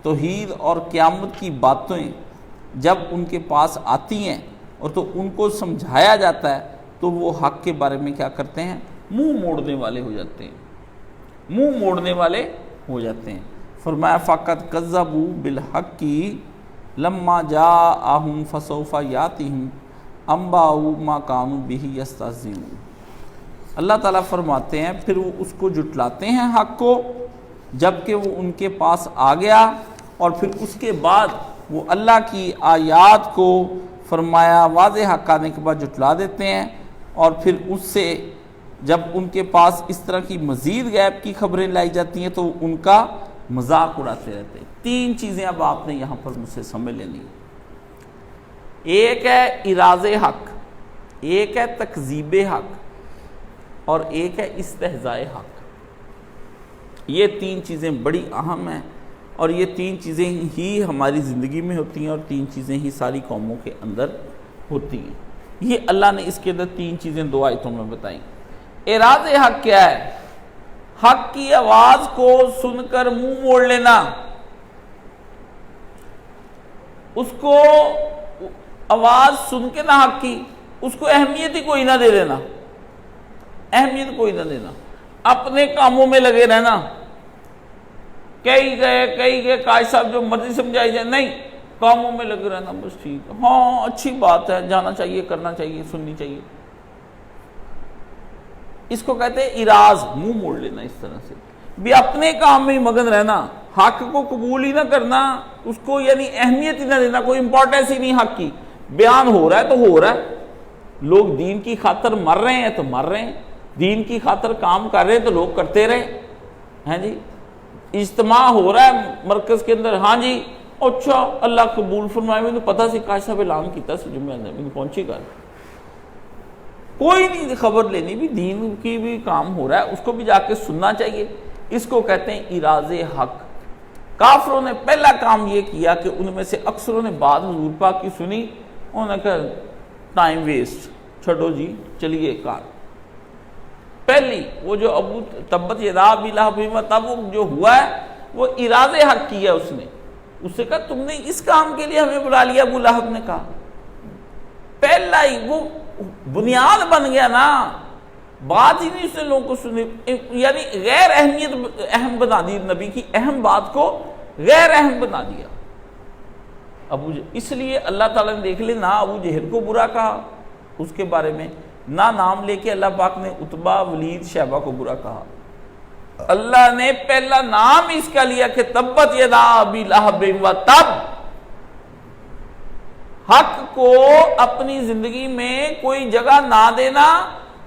توحید اور قیامت کی باتیں جب ان کے پاس آتی ہیں اور تو ان کو سمجھایا جاتا ہے تو وہ حق کے بارے میں کیا کرتے ہیں، منہ موڑنے والے ہو جاتے ہیں، منہ موڑنے والے ہو جاتے ہیں۔ فرمایا فَقَدْ كَذَّبُوا بِالْحَقِّ لَمَّا جَاءَهُمْ فَسَوْفَ يَأْتِيهِمْ أَنْبَاءُ مَا كَانُوا بِهِ يَسْتَهْزِئُونَ۔ اللہ تعالیٰ فرماتے ہیں پھر وہ اس کو جھٹلاتے ہیں حق کو جب کہ وہ ان کے پاس آ گیا، اور پھر اس کے بعد وہ اللہ کی آیات کو فرمایا واضح حق آنے کے بعد جھٹلا دیتے ہیں، اور پھر اس سے جب ان کے پاس اس طرح کی مزید غیب کی خبریں لائی جاتی ہیں تو ان کا مذاق اڑاتے رہتے ہیں۔ تین چیزیں اب آپ نے یہاں پر مجھ سے سمجھ لینی، ایک ہے اراز حق، ایک ہے تکذیب حق، اور ایک ہے استہزاء حق۔ یہ تین چیزیں بڑی اہم ہیں، اور یہ تین چیزیں ہی ہماری زندگی میں ہوتی ہیں، اور تین چیزیں ہی ساری قوموں کے اندر ہوتی ہیں۔ یہ اللہ نے اس کے اندر تین چیزیں 2 آیتوں میں بتائیں۔ اعراض حق کیا ہے؟ حق کی آواز کو سن کر منہ موڑ لینا، اس کو آواز سن کے نہ حق کی اس کو اہمیت ہی کوئی نہ دے دینا، اہمیت کوئی نہ دینا، اپنے کاموں میں لگے رہنا، کئی گئے قائد صاحب جو مرضی سمجھائی جائے، نہیں، کاموں میں لگے رہنا، بس ٹھیک ہے، ہاں اچھی بات ہے، جانا چاہیے، کرنا چاہیے، سننی چاہیے۔ اس کو کہتے ہیں اراز، منہ موڑ لینا۔ اس طرح سے بھی اپنے کام میں مگن رہنا، حق کو قبول ہی نہ کرنا، اس کو یعنی اہمیت ہی نہ دینا، کوئی امپورٹنس ہی نہیں حق کی۔ بیان ہو رہا ہے تو ہو رہا ہے، لوگ دین کی خاطر مر رہے ہیں تو مر رہے ہیں، دین کی خاطر کام کر رہے ہیں تو لوگ کرتے رہے ہیں جی۔ اجتماع ہو رہا ہے مرکز کے اندر، ہاں جی اچھا اللہ قبول فرمائے، میں نے پتہ سے قائد صاحب اعلان کیتا سی جمعہ میں نے پہنچی گا، کوئی نہیں خبر لینی، بھی دین کی بھی کام ہو رہا ہے، اس کو بھی جا کے سننا چاہیے۔ اس کو کہتے ہیں اراز حق۔ کافروں نے پہلا کام یہ کیا کہ ان میں سے اکثروں نے بات حضور پاک کی سنی، انہوں نے کہا ٹائم ویسٹ، چھڑو جی چلیے کار۔ پہلی وہ جو ابو تبت یدا ابی لہب تب جو ہوا ہے وہ اراز حق کیا، اس نے اس سے کہا تم نے اس کام کے لیے ہمیں بلا لیا، ابو لہب نے کہا، پہلا ہی وہ بنیاد بن گیا نا، بات ہی نہیں اس نے لوگوں کو سنی، یعنی غیر اہمیت اہم بنا دی، نبی کی اہم بات کو غیر اہم بنا دیا۔ اس لیے اللہ تعالیٰ نے دیکھ لے نہ ابو جہل کو برا کہا اس کے بارے میں، نہ نام لے کے اللہ پاک نے عتبہ، ولید، شیبہ کو برا کہا، اللہ نے پہلا نام اس کا لیا کہ تبت یدا ابی لہب و تب۔ حق کو اپنی زندگی میں کوئی جگہ نہ دینا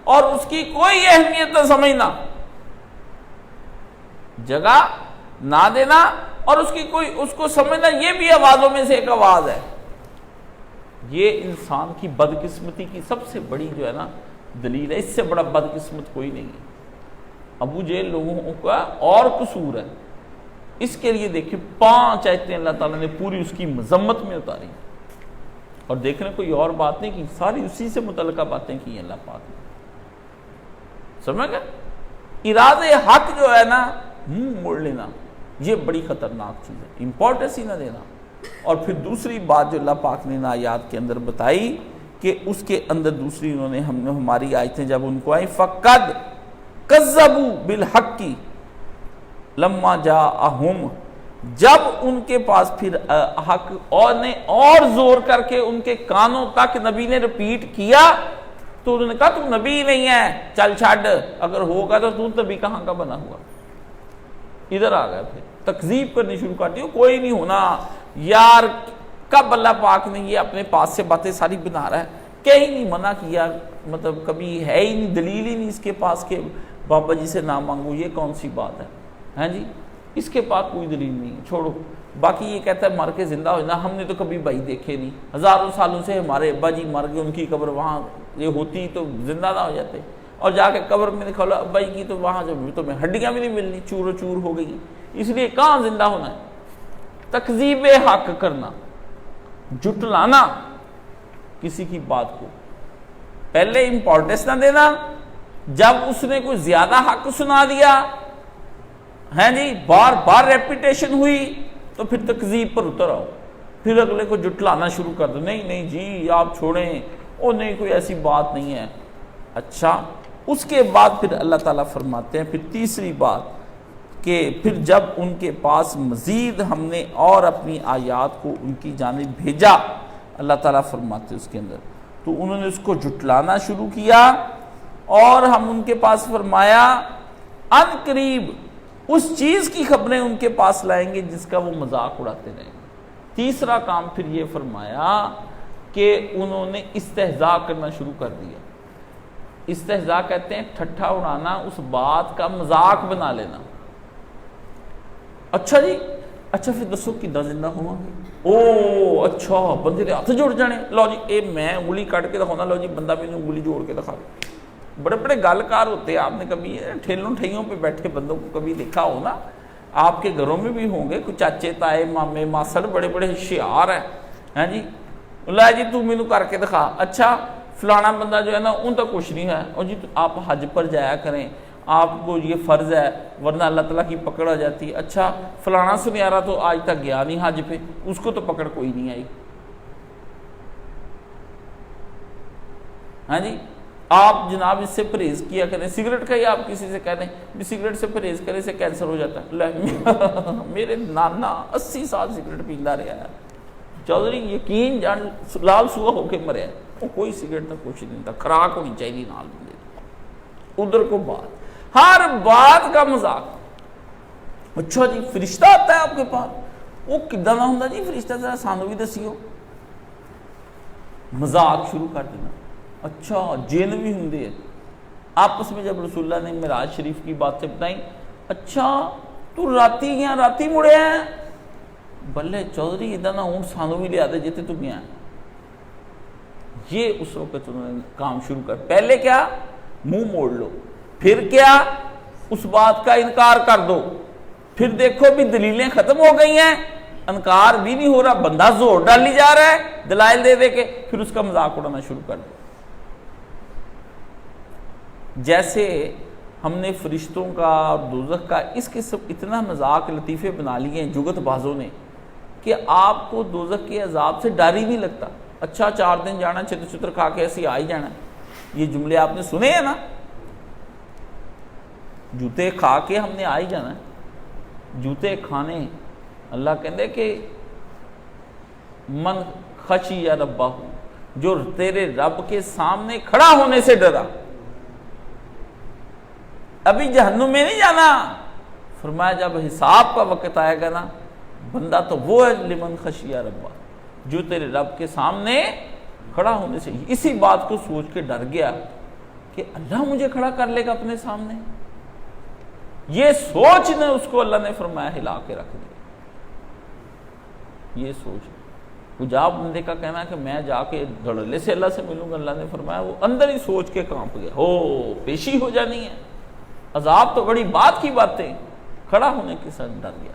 اور اس کی کوئی اہمیت نہ سمجھنا، جگہ نہ دینا اور اس کو سمجھنا، یہ بھی آوازوں میں سے ایک آواز ہے۔ یہ انسان کی بدقسمتی کی سب سے بڑی جو ہے نا دلیل ہے، اس سے بڑا بدقسمت کوئی نہیں ہے۔ ابو جہل لوگوں کا اور قصور ہے، اس کے لیے دیکھیں 5 آیتیں اللہ تعالیٰ نے پوری اس کی مذمت میں اتاری، اور دیکھنے کوئی اور بات نہیں کی، ساری اسی سے متعلقہ باتیں کی ہیں اللہ پاک نے، سمجھ گئے؟ ارادے حق جو ہے نا منہ موڑ لینا یہ بڑی خطرناک چیز ہے، امپورٹنس ہی نہ دینا۔ اور پھر دوسری بات جو اللہ پاک نے آیات کے اندر بتائی کہ اس کے اندر دوسری انہوں نے ہماری آیتیں جب ان کو آئیں فَقَدْ كَذَّبُوا بِالْحَقِّ لَمَّا جَاءَهُمْ، جب ان کے پاس پھر حق اور نے اور زور کر کے ان کے کانوں تک نبی نے ریپیٹ کیا تو انہوں نے کہا تو نبی نہیں ہے، چل چھڈ، اگر ہوگا تو نبی کہاں کا بنا ہوا۔ ادھر آ گیا پھر تکذیب کرنی شروع کر دی، کوئی نہیں ہونا یار، کب اللہ پاک نے یہ اپنے پاس سے باتیں ساری بنا رہا ہے، کہیں نہیں منع کیا، مطلب کبھی ہے ہی نہیں، دلیل ہی نہیں اس کے پاس کہ بابا جی سے نہ مانگو، یہ کون سی بات ہے، ہاں جی، اس کے پاس کوئی دلیل نہیں ہے، چھوڑو۔ باقی یہ کہتا ہے مر کے زندہ ہو جانا، ہم نے تو کبھی بھائی دیکھے نہیں، ہزاروں سالوں سے ہمارے ابا جی مر گئے، ان کی قبر وہاں یہ ہوتی تو زندہ نہ ہو جاتے، اور جا کے قبر میں کھولا ابا جی کی تو وہاں جو تمہیں ہڈیاں بھی نہیں ملنی، چور و چور ہو گئی، اس لیے کہاں زندہ ہونا ہے۔ تکذیب حق کرنا، جھٹلانا کسی کی بات کو، پہلے امپورٹنس نہ دینا، جب اس نے کوئی زیادہ حق سنا دیا ہیں جی، بار بار ریپیٹیشن ہوئی تو پھر تکذیب پر اتر آؤ، پھر اگلے کو جھٹلانا شروع کر دو، نہیں نہیں جی آپ چھوڑیں، او نہیں کوئی ایسی بات نہیں ہے۔ اچھا، اس کے بعد پھر اللہ تعالیٰ فرماتے ہیں پھر تیسری بات کہ پھر جب ان کے پاس مزید ہم نے اور اپنی آیات کو ان کی جانب بھیجا، اللہ تعالیٰ فرماتے اس کے اندر، تو انہوں نے اس کو جھٹلانا شروع کیا، اور ہم ان کے پاس فرمایا ان قریب اس چیز کی خبریں ان کے پاس لائیں گے جس کا وہ مذاق اڑاتے رہیں گے۔ تیسرا کام پھر یہ فرمایا کہ انہوں نے استہزاء کرنا شروع کر دیا۔ استہزاء کہتے ہیں ٹھٹھا اڑانا، اس بات کا مذاق بنا لینا۔ اچھا جی، اچھا پھر دسو کدھا زندہ ہوا، او اچھا بندے دے ہاتھ جوڑ جانے، لو جی اے میں انگلی کٹ کے دکھاؤں، لو جی بندہ میں نے انگلی جوڑ کے دکھا دے۔ بڑے بڑے گالکار ہوتے ہیں، آپ نے کبھی ٹھیلوں ٹھیوں پہ بیٹھے بندوں کو کبھی دیکھا ہو نا، آپ کے گھروں میں بھی ہوں گے کچھ چاچے تائے مامے ماسڑ، بڑے بڑے ہوشیار ہیں، ہاں جی، اللہ جی تو مینوں کر کے دکھا، اچھا فلانا بندہ جو ہے نا ان تک کچھ نہیں ہے، اور جی آپ حج پر جایا کریں، آپ کو یہ فرض ہے ورنہ اللہ تعالیٰ کی پکڑ آ جاتی ہے۔ اچھا فلانا سنیارا تو آج تک گیا نہیں حج پہ، اس کو تو پکڑ کوئی نہیں آئی، ہاں جی، آپ جناب اس سے پرہیز کیا کریں، سگریٹ کا ہی آپ کسی سے کہہ دیں بھی سگریٹ سے پرہیز کرنے سے کینسر ہو جاتا ہے، میرے نانا 80 سال سگریٹ پیندا رہا ہے، چودھری یقین جان لال سوا ہو کے مریا، وہ کوئی سگریٹ نہ کچھ نہیں تھا، خوراک ہونی چاہیے نال بندے، ادھر کو بات، ہر بات کا مذاق۔ اچھا جی فرشتہ آتا ہے آپ کے پاس، وہ کدھا نہ ہوندا جی فرشتہ، ذرا سانو بھی دسیو، مذاق شروع کر دینا۔ اچھا جن بھی ہوندے ہیں، آپس میں جب رسول اللہ نے معراج شریف کی باتیں بتائیں، اچھا تو راتی گیا راتی مڑے ہیں، بلے چودھری ادھا نہ ہوں سانو بھی لیا دے جیتے تو گیا، یہ اس وقت انہوں نے کام شروع کر، پہلے کیا منہ موڑ لو، پھر کیا اس بات کا انکار کر دو، پھر دیکھو بھی دلیلیں ختم ہو گئی ہیں، انکار بھی نہیں ہو رہا، بندہ زور ڈالی جا رہا ہے دلائل دے دے کے، پھر اس کا مذاق اڑانا شروع کر دو۔ جیسے ہم نے فرشتوں کا اور دوزخ کا اس قسم اتنا مذاق لطیفے بنا لیے ہیں جگت بازوں نے کہ آپ کو دوزخ کے عذاب سے ڈر ہی نہیں لگتا۔ اچھا 4 دن جانا چھتر چھتر کھا کے ایسے آ ہی جانا، یہ جملے آپ نے سنے ہیں نا، جوتے کھا کے ہم نے آ ہی جانا، جوتے کھانے، اللہ کہندے کہ من خشی ربہ، جو تیرے رب کے سامنے کھڑا ہونے سے ڈرا، ابھی جہنم میں نہیں جانا، فرمایا جب حساب کا وقت آئے گا نا، بندہ تو وہ ہے لمن خشی ربہ، جو تیرے رب کے سامنے کھڑا ہونے سے، اسی بات کو سوچ کے ڈر گیا کہ اللہ مجھے کھڑا کر لے گا اپنے سامنے، یہ سوچ نے اس کو اللہ نے فرمایا ہلا کے رکھ دیا۔ یہ سوچ کچھ آپ بندے کا کہنا ہے کہ میں جا کے دھڑلے سے اللہ سے ملوں گا، اللہ نے فرمایا وہ اندر ہی سوچ کے کانپ گیا، ہو پیشی ہو جانی ہے، عذاب تو بڑی بات کی باتیں، کھڑا ہونے کے ساتھ ڈر گیا۔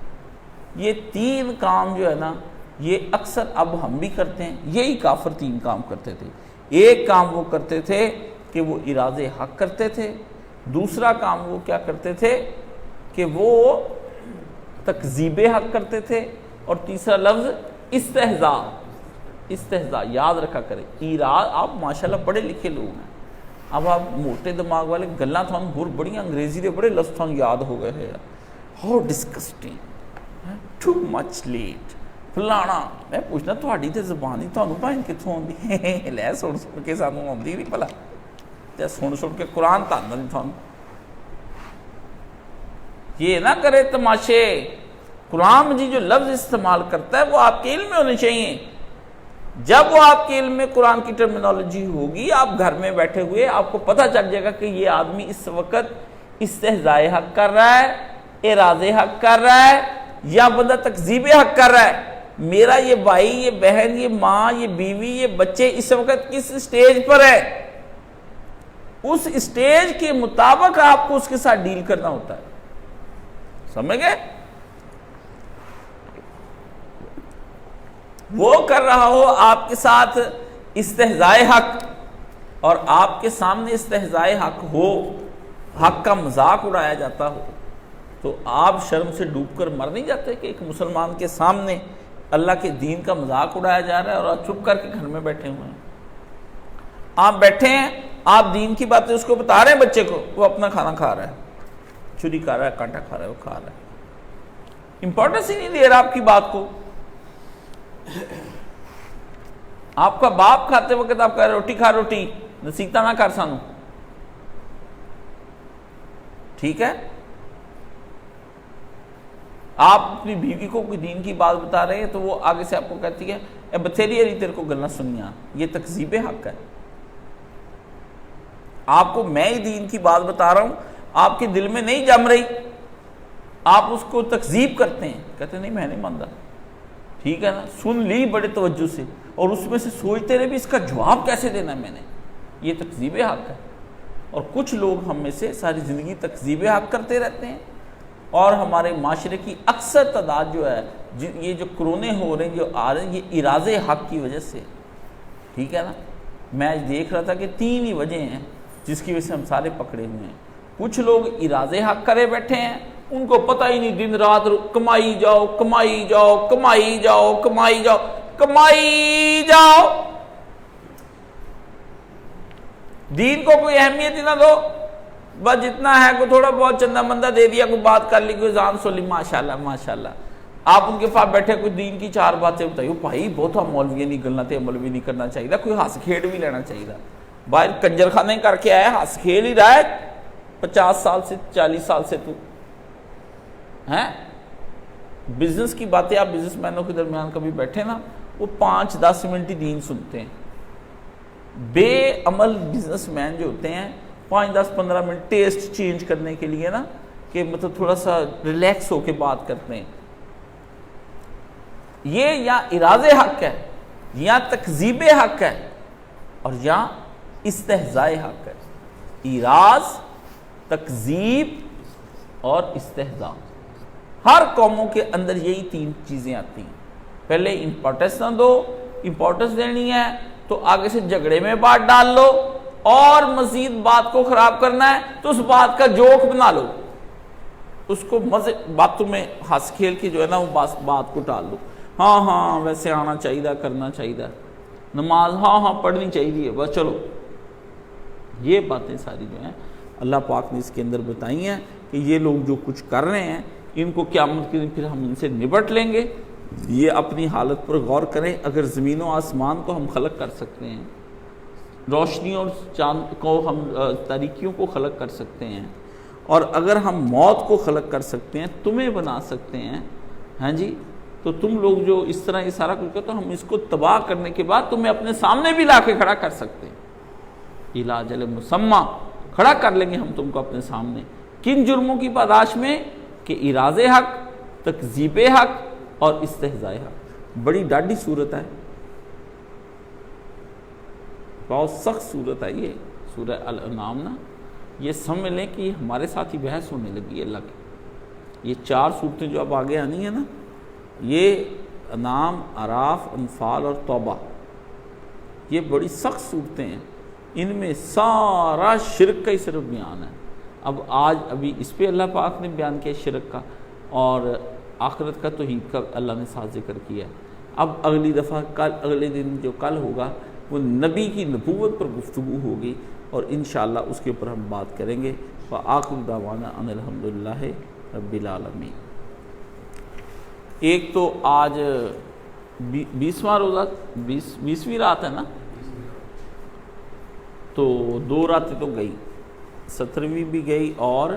یہ 3 کام جو ہے نا، یہ اکثر اب ہم بھی کرتے ہیں، یہی کافر 3 کام کرتے تھے۔ ایک کام وہ کرتے تھے کہ وہ ارادے حق کرتے تھے، دوسرا کام وہ کیا کرتے تھے کہ وہ تکذیب حق کرتے تھے، اور تیسرا لفظ استہزاء، استہزاء یاد رکھا کرے۔ ایراز، آپ ماشاءاللہ پڑھے لکھے لوگ ہیں، اب آپ موٹے دماغ والے گلاں تھانوں ہور بڑیاں انگریزی دے بڑے لفظ تھانوں یاد ہو گئے ہیں، how disgusting, too much late, فلانا۔ میں پوچھنا تہاڈی تے زبان ہی تھانوں بھائیں کتھوں آندی؟ لے سن کے سانوں آندی نہیں بھلا، تے سن کے قرآن تاندہ نہیں تھانوں۔ یہ نہ کرے تماشے، قرآن مجید جو لفظ استعمال کرتا ہے وہ آپ کے علم میں ہونے چاہیے۔ جب وہ آپ کے علم میں قرآن کی ٹرمینالوجی ہوگی، آپ گھر میں بیٹھے ہوئے آپ کو پتہ چل جائے گا کہ یہ آدمی اس وقت استہزاء حق کر رہا ہے، اعراض حق کر رہا ہے، یا بندہ تکذیب حق کر رہا ہے۔ میرا یہ بھائی، یہ بہن، یہ ماں، یہ بیوی، یہ بچے اس وقت کس سٹیج پر ہے، اس سٹیج کے مطابق آپ کو اس کے ساتھ ڈیل کرنا ہوتا ہے، سمجھ گئے؟ وہ کر رہا ہو آپ کے ساتھ استہزاء حق، اور آپ کے سامنے استہزاء حق ہو، حق کا مذاق اڑایا جاتا ہو، تو آپ شرم سے ڈوب کر مر نہیں جاتے کہ ایک مسلمان کے سامنے اللہ کے دین کا مذاق اڑایا جا رہا ہے اور آپ چپ کر کے گھر میں بیٹھے ہوئے ہیں؟ آپ بیٹھے ہیں، آپ دین کی باتیں اس کو بتا رہے ہیں بچے کو، وہ اپنا کھانا کھا رہا ہے، چھری کھا رہا ہے، کانٹا کھا رہا ہے، وہ کھا رہا ہے، امپورٹنس ہی نہیں دے رہا آپ کی بات کو۔ آپ کا باپ کھاتے وقت آپ کہہ رہے روٹی کھا، روٹی نصیحتاں نہ کر سانو، ٹھیک ہے؟ آپ اپنی بیوی کو کوئی دین کی بات بتا رہے ہیں تو وہ آگے سے آپ کو کہتی ہے اے بتھیری ہری تیرے کو گلاں سنیاں، یہ تکذیب حق ہے۔ آپ کو میں ہی دین کی بات بتا رہا ہوں، آپ کے دل میں نہیں جم رہی، آپ اس کو تکذیب کرتے ہیں، کہتے ہیں نہیں میں نہیں مانتا، ٹھیک ہے نا، سن لی بڑے توجہ سے، اور اس میں سے سوچتے رہے بھی اس کا جواب کیسے دینا ہے میں نے، یہ تکذیب حق ہے۔ اور کچھ لوگ ہم میں سے ساری زندگی تکذیب حق کرتے رہتے ہیں، اور ہمارے معاشرے کی اکثر تعداد جو ہے، یہ جو کرونے ہو رہے ہیں، جو آ رہے ہیں، یہ اعراض حق کی وجہ سے، ٹھیک ہے نا۔ میں دیکھ رہا تھا کہ 3 ہی وجہ ہیں جس کی وجہ سے ہم سارے پکڑے ہوئے ہیں۔ کچھ لوگ اعراض حق کرے بیٹھے ہیں، ان کو پتہ ہی نہیں، دن رات کمائی جاؤ، کمائی جاؤ، کمائی جاؤ، کمائی جاؤ، کمائی جاؤ، دین کو کوئی اہمیت ہی نہ دو، بس جتنا ہے کوئی تھوڑا بہت چندہ مندہ دے دیا، کوئی بات کر لی، کوئی زان سن لی، ماشاءاللہ ماشاءاللہ۔ آپ ان کے پاس بیٹھے کوئی دین کی 4 باتیں بتائیے، بھائی بہت مولوی نہیں گلنا تے عمل بھی نہیں کرنا چاہیے، کوئی ہنس کھیڑ بھی لینا چاہیے، باہر کنجر خانے کر کے آیا، ہنس کھیل ہی رہا ہے 50 سال سے 40 سال سے، تو ہیں بزنس کی باتیں، آپ بزنس مینوں کے درمیان کبھی بیٹھے نا، وہ 5-10 منٹ ہی دین سنتے ہیں۔ بے عمل بزنس مین جو ہوتے ہیں 5-10-15 منٹ ٹیسٹ چینج کرنے کے لیے نا، کہ مطلب تھوڑا سا ریلیکس ہو کے بات کرتے ہیں۔ یہ یا اعراض حق ہے، یا تکذیب حق ہے، اور یا استہزاء حق ہے۔ اعراض، تکذیب اور استہزاء، ہر قوموں کے اندر یہی 3 چیزیں آتی ہیں۔ پہلے امپورٹنس نہ دو، امپورٹنس دینی ہے تو آگے سے جھگڑے میں بات ڈال لو، اور مزید بات کو خراب کرنا ہے تو اس بات کا جوک بنا لو، اس کو مزے باتوں میں ہنس کھیل کے جو ہے نا وہ بات کو ٹال لو۔ ہاں ہاں ویسے آنا چاہیے، کرنا چاہیے، نماز ہاں پڑھنی چاہیے، بس چلو۔ یہ باتیں ساری جو ہیں اللہ پاک نے اس کے اندر بتائی ہیں کہ یہ لوگ جو کچھ کر رہے ہیں ان کو قیامت کے دن پھر ہم ان سے نبٹ لیں گے۔ یہ اپنی حالت پر غور کریں، اگر زمین و آسمان کو ہم خلق کر سکتے ہیں، روشنی اور چاند کو ہم تاریکیوں کو خلق کر سکتے ہیں، اور اگر ہم موت کو خلق کر سکتے ہیں، تمہیں بنا سکتے ہیں، ہاں جی، تو تم لوگ جو اس طرح یہ سارا کچھ کرتے ہو، ہم اس کو تباہ کرنے کے بعد تمہیں اپنے سامنے بھی لا کے کھڑا کر سکتے ہیں، اِلیٰ اجل مسمّی، کھڑا کر لیں گے ہم تم کو اپنے سامنے۔ کن جرموں کی پاداش میں؟ کہ اعراض حق، تکذیب حق اور استہزاء حق۔ بڑی ڈاڈی صورت ہے، بہت سخت صورت ہے یہ سورہ الانعام نا۔ یہ سمجھ لیں کہ ہمارے ساتھ ہی بحث ہونے لگی ہے اللہ کی۔ یہ 4 صورتیں جو اب آگے آنی ہیں نا، یہ انعام، اعراف، انفال اور توبہ، یہ بڑی سخت صورتیں ہیں۔ ان میں سارا شرک کا ہی صرف بیان ہے، اب آج ابھی اس پہ اللہ پاک نے بیان کیا شرک کا، اور آخرت کا توحید کا اللہ نے ساتھ ذکر کیا ہے۔ اب اگلی دفعہ اگلے دن جو کل ہوگا وہ نبی کی نبوت پر گفتگو ہوگی، اور انشاءاللہ اس کے اوپر ہم بات کریں گے۔ وآخر دعوانا ان الحمدللہ رب العالمین۔ ایک تو آج 20واں روزہ، 20ویں رات ہے نا، تو 2 راتیں تو گئی، 17ویں بھی گئی اور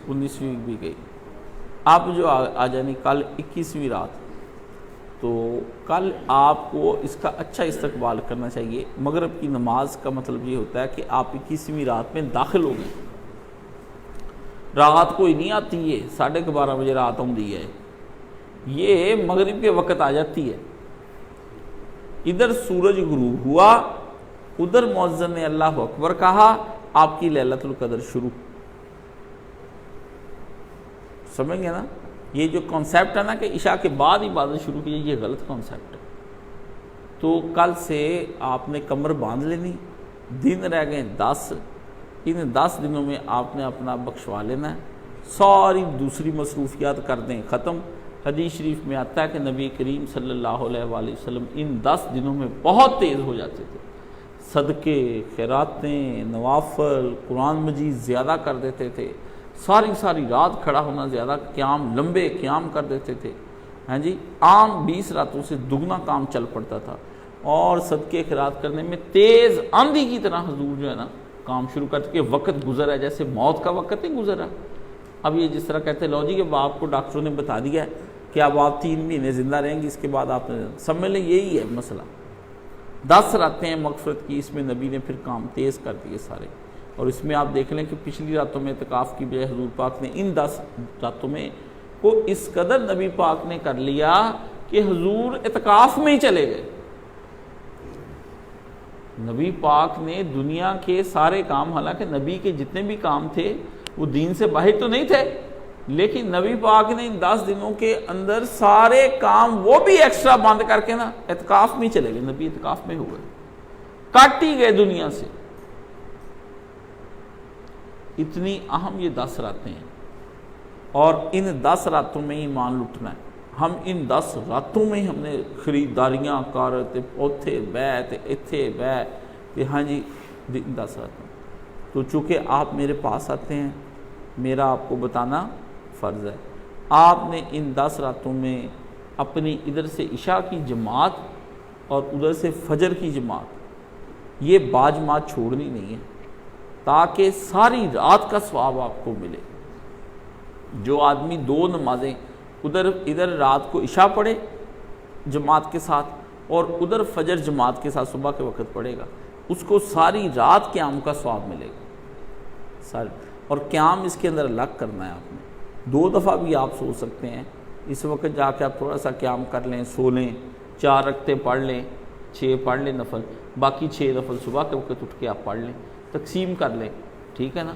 19ویں بھی گئی۔ آپ جو آ جانی کل 21ویں رات، تو کل آپ کو اس کا اچھا استقبال کرنا چاہیے۔ مغرب کی نماز کا مطلب یہ ہوتا ہے کہ آپ 21ویں رات میں داخل ہو گئے۔ رات کوئی نہیں آتی ہے 12:30 بجے رات آتی ہے، یہ مغرب کے وقت آ جاتی ہے۔ ادھر سورج غروب ہوا، ادھر مؤذن نے اللہ اکبر کہا، آپ کی لیلۃ القدر شروع۔ سمجھ گئے نا؟ یہ جو کانسیپٹ ہے نا کہ عشاء کے بعد عبادت شروع کی، یہ غلط کانسیپٹ ہے۔ تو کل سے آپ نے کمر باندھ لینی، دن رہ گئے 10، ان 10 دنوں میں آپ نے اپنا بخشوا لینا ہے، ساری دوسری مصروفیات کر دیں ختم۔ حدیث شریف میں آتا ہے کہ نبی کریم صلی اللہ علیہ وآلہ وسلم ان 10 دنوں میں بہت تیز ہو جاتے تھے، صدقے، خیراتیں، نوافل، قرآن مجید زیادہ کر دیتے تھے، ساری رات کھڑا ہونا، زیادہ قیام، لمبے قیام کر دیتے تھے، ہاں جی، عام 20 راتوں سے دگنا کام چل پڑتا تھا، اور صدقے خیرات کرنے میں تیز آندھی کی طرح حضور جو ہے نا کام شروع کرتے کہ وقت گزر ہے، جیسے موت کا وقت ہی گزرا۔ اب یہ جس طرح کہتے لو جی کہ آپ کو ڈاکٹروں نے بتا دیا ہے کہ اب آپ 3 مہینے زندہ رہیں گی، اس کے بعد آپ نے سمجھ لیں یہی ہے مسئلہ۔ 10 راتیں ہیں مغفرت کی، اس میں نبی نے پھر کام تیز کر دیے سارے، اور اس میں آپ دیکھ لیں کہ پچھلی راتوں میں اعتکاف کی بجائے حضور پاک نے ان 10 راتوں میں کو اس قدر نبی پاک نے کر لیا کہ حضور اعتکاف میں ہی چلے گئے۔ نبی پاک نے دنیا کے سارے کام، حالانکہ نبی کے جتنے بھی کام تھے وہ دین سے باہر تو نہیں تھے، لیکن نبی پاک نے ان 10 دنوں کے اندر سارے کام وہ بھی ایکسٹرا بند کر کے نا اعتکاف میں چلے گئے۔ نبی اعتکاف میں ہوئے، کٹ ہی گئے دنیا سے۔ اتنی اہم یہ 10 راتیں ہیں، اور ان 10 راتوں میں ایمان لٹنا ہے۔ ہم ان 10 راتوں میں ہم نے خریداریاں کارتے، اوتھے بیت ایتھے بیت، ہاں جی 10 راتوں۔ تو چونکہ آپ میرے پاس آتے ہیں، میرا آپ کو بتانا فرض ہے۔ آپ نے ان 10 راتوں میں اپنی ادھر سے عشاء کی جماعت اور ادھر سے فجر کی جماعت، یہ باجماعت چھوڑنی نہیں ہے، تاکہ ساری رات کا ثواب آپ کو ملے۔ جو آدمی 2 نمازیں ادھر رات کو عشاء پڑھے جماعت کے ساتھ، اور ادھر فجر جماعت کے ساتھ صبح کے وقت پڑھے گا، اس کو ساری رات قیام کا ثواب ملے گا سارے۔ اور قیام اس کے اندر الگ کرنا ہے آپ نے، 2 دفعہ بھی آپ سو سکتے ہیں، اس وقت جا کے آپ تھوڑا سا قیام کر لیں، سو لیں، 4 رکعتیں پڑھ لیں، 6 پڑھ لیں نفل، باقی 6 نفل صبح کے وقت اٹھ کے آپ پڑھ لیں، تقسیم کر لیں، ٹھیک ہے نا۔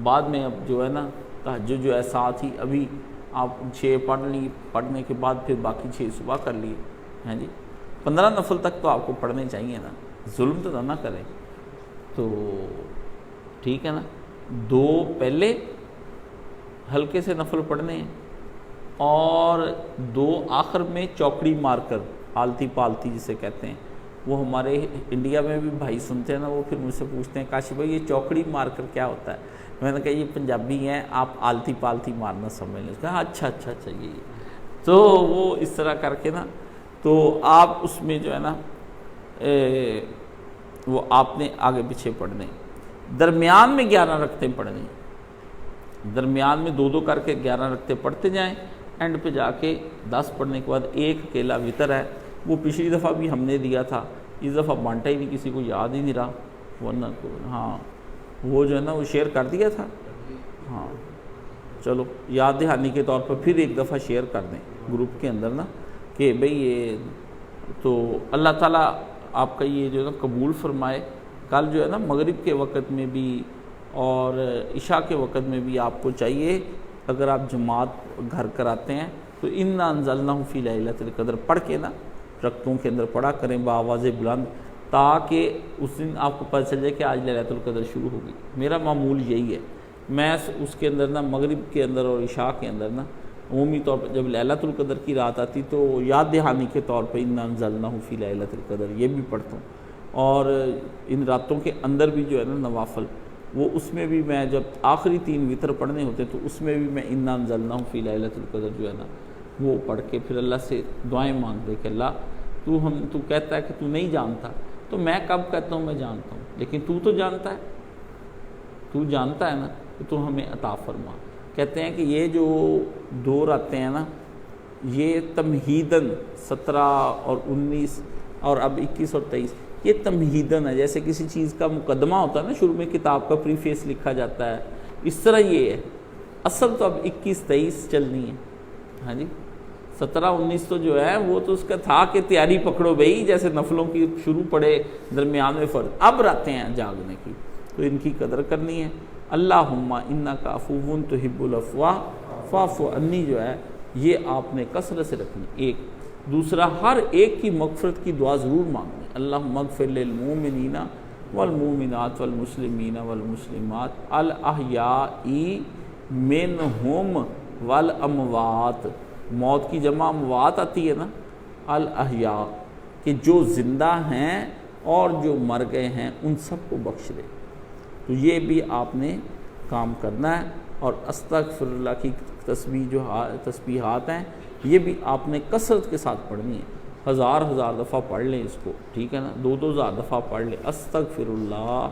بعد میں اب جو ہے نا تہجد جو ہے ساتھ ہی ابھی آپ 6 پڑھ لی، پڑھنے کے بعد پھر باقی 6 صبح کر لیے، ہیں جی 15 نفل تک تو آپ کو پڑھنے چاہیے نا، ظلم تو نہ کریں، تو ٹھیک ہے نا۔ 2 پہلے ہلکے سے نفل پڑھنے ہیں، اور 2 آخر میں چوکڑی مار کر، آلتی پالتی جسے کہتے ہیں، وہ ہمارے انڈیا میں بھی بھائی سنتے ہیں نا، وہ پھر مجھ سے پوچھتے ہیں کاشف بھائی یہ چوکڑی مار کر کیا ہوتا ہے؟ میں نے کہا یہ پنجابی ہیں، آپ آلتی پالتی مارنا سمجھ لیں۔ کہا اچھا یہ تو وہ اس طرح کر کے نا، تو آپ اس میں جو ہے نا وہ آپ نے آگے پیچھے پڑھنے، درمیان میں 11 رکعتیں پڑھنی، درمیان میں 2 کر کے 11 رکعتیں پڑھتے جائیں، اینڈ پہ جا کے 10 پڑھنے کے بعد ایک اکیلا وتر ہے، وہ پچھلی دفعہ بھی ہم نے دیا تھا، اس دفعہ بانٹا ہی نہیں، کسی کو یاد ہی نہیں رہا، ورنہ ہاں وہ جو ہے نا وہ شیئر کر دیا تھا، ہاں چلو یاد دہانی کے طور پر پھر ایک دفعہ شیئر کر دیں گروپ کے اندر نا، کہ بھئی یہ تو اللہ تعالیٰ آپ کا یہ جو ہے نا قبول فرمائے۔ کل جو ہے نا مغرب کے وقت میں بھی اور عشاء کے وقت میں بھی آپ کو چاہیے، اگر آپ جماعت گھر کراتے ہیں تو انا انزلناہ فی لیلۃ القدر پڑھ کے نا رکعتوں کے اندر پڑھا کریں بآواز بلند، تاکہ اس دن آپ کو پتہ چل جائے کہ آج لیلۃ القدر شروع ہوگی۔ میرا معمول یہی ہے میں اس کے اندر نا مغرب کے اندر اور عشاء کے اندر نا عمومی طور پر جب لیلۃ القدر کی رات آتی تو یاد دہانی کے طور پہ انا انزلناہ فی لیلۃ القدر یہ بھی پڑھتا ہوں، اور ان راتوں کے اندر بھی جو ہے نا نوافل، وہ اس میں بھی میں جب آخری 3 وتر پڑھنے ہوتے تو اس میں بھی میں انا انزلناہ فی لیلۃ القدر جو ہے نا وہ پڑھ کے پھر اللہ سے دعائیں مانگ دے کہ اللہ تو کہتا ہے کہ تو نہیں جانتا، تو میں کب کہتا ہوں میں جانتا ہوں، لیکن تو جانتا ہے، تو جانتا ہے نا، تو ہمیں عطا فرما۔ کہتے ہیں کہ یہ جو 2 راتیں ہیں نا یہ تمہیداً 17 اور 19 اور اب 21 اور 23 یہ تمہیداً ہے، جیسے کسی چیز کا مقدمہ ہوتا ہے نا، شروع میں کتاب کا پریفیس لکھا جاتا ہے، اس طرح یہ ہے۔ اصل تو اب 21 23 چلنی ہے، ہاں جی 17 19 تو جو ہے وہ تو اس کا تھا کہ تیاری پکڑو بھئی، جیسے نفلوں کی شروع پڑے درمیان میں فرض، اب راتیں ہیں جاگنے کی، تو ان کی قدر کرنی ہے۔ اللہم انک عفو تحب العفو فاعف عنی جو ہے یہ آپ نے کثرت سے رکھنی، ایک۔ دوسرا، ہر ایک کی مغفرت کی دعا ضرور مانگنی، اللہم اغفر للمؤمنین والمؤمنات والمسلمین والمسلمات الاحیاء منہم والاموات، موت کی جمع اموات آتی ہے نا، الاحیاء کہ جو زندہ ہیں اور جو مر گئے ہیں ان سب کو بخش دے، تو یہ بھی آپ نے کام کرنا ہے۔ اور استغفر اللہ کی تسبیحات ہیں یہ بھی آپ نے کثرت کے ساتھ پڑھنی ہے، 1000 دفعہ پڑھ لیں اس کو، ٹھیک ہے نا، 2,000 دفعہ پڑھ لیں، استغفر اللہ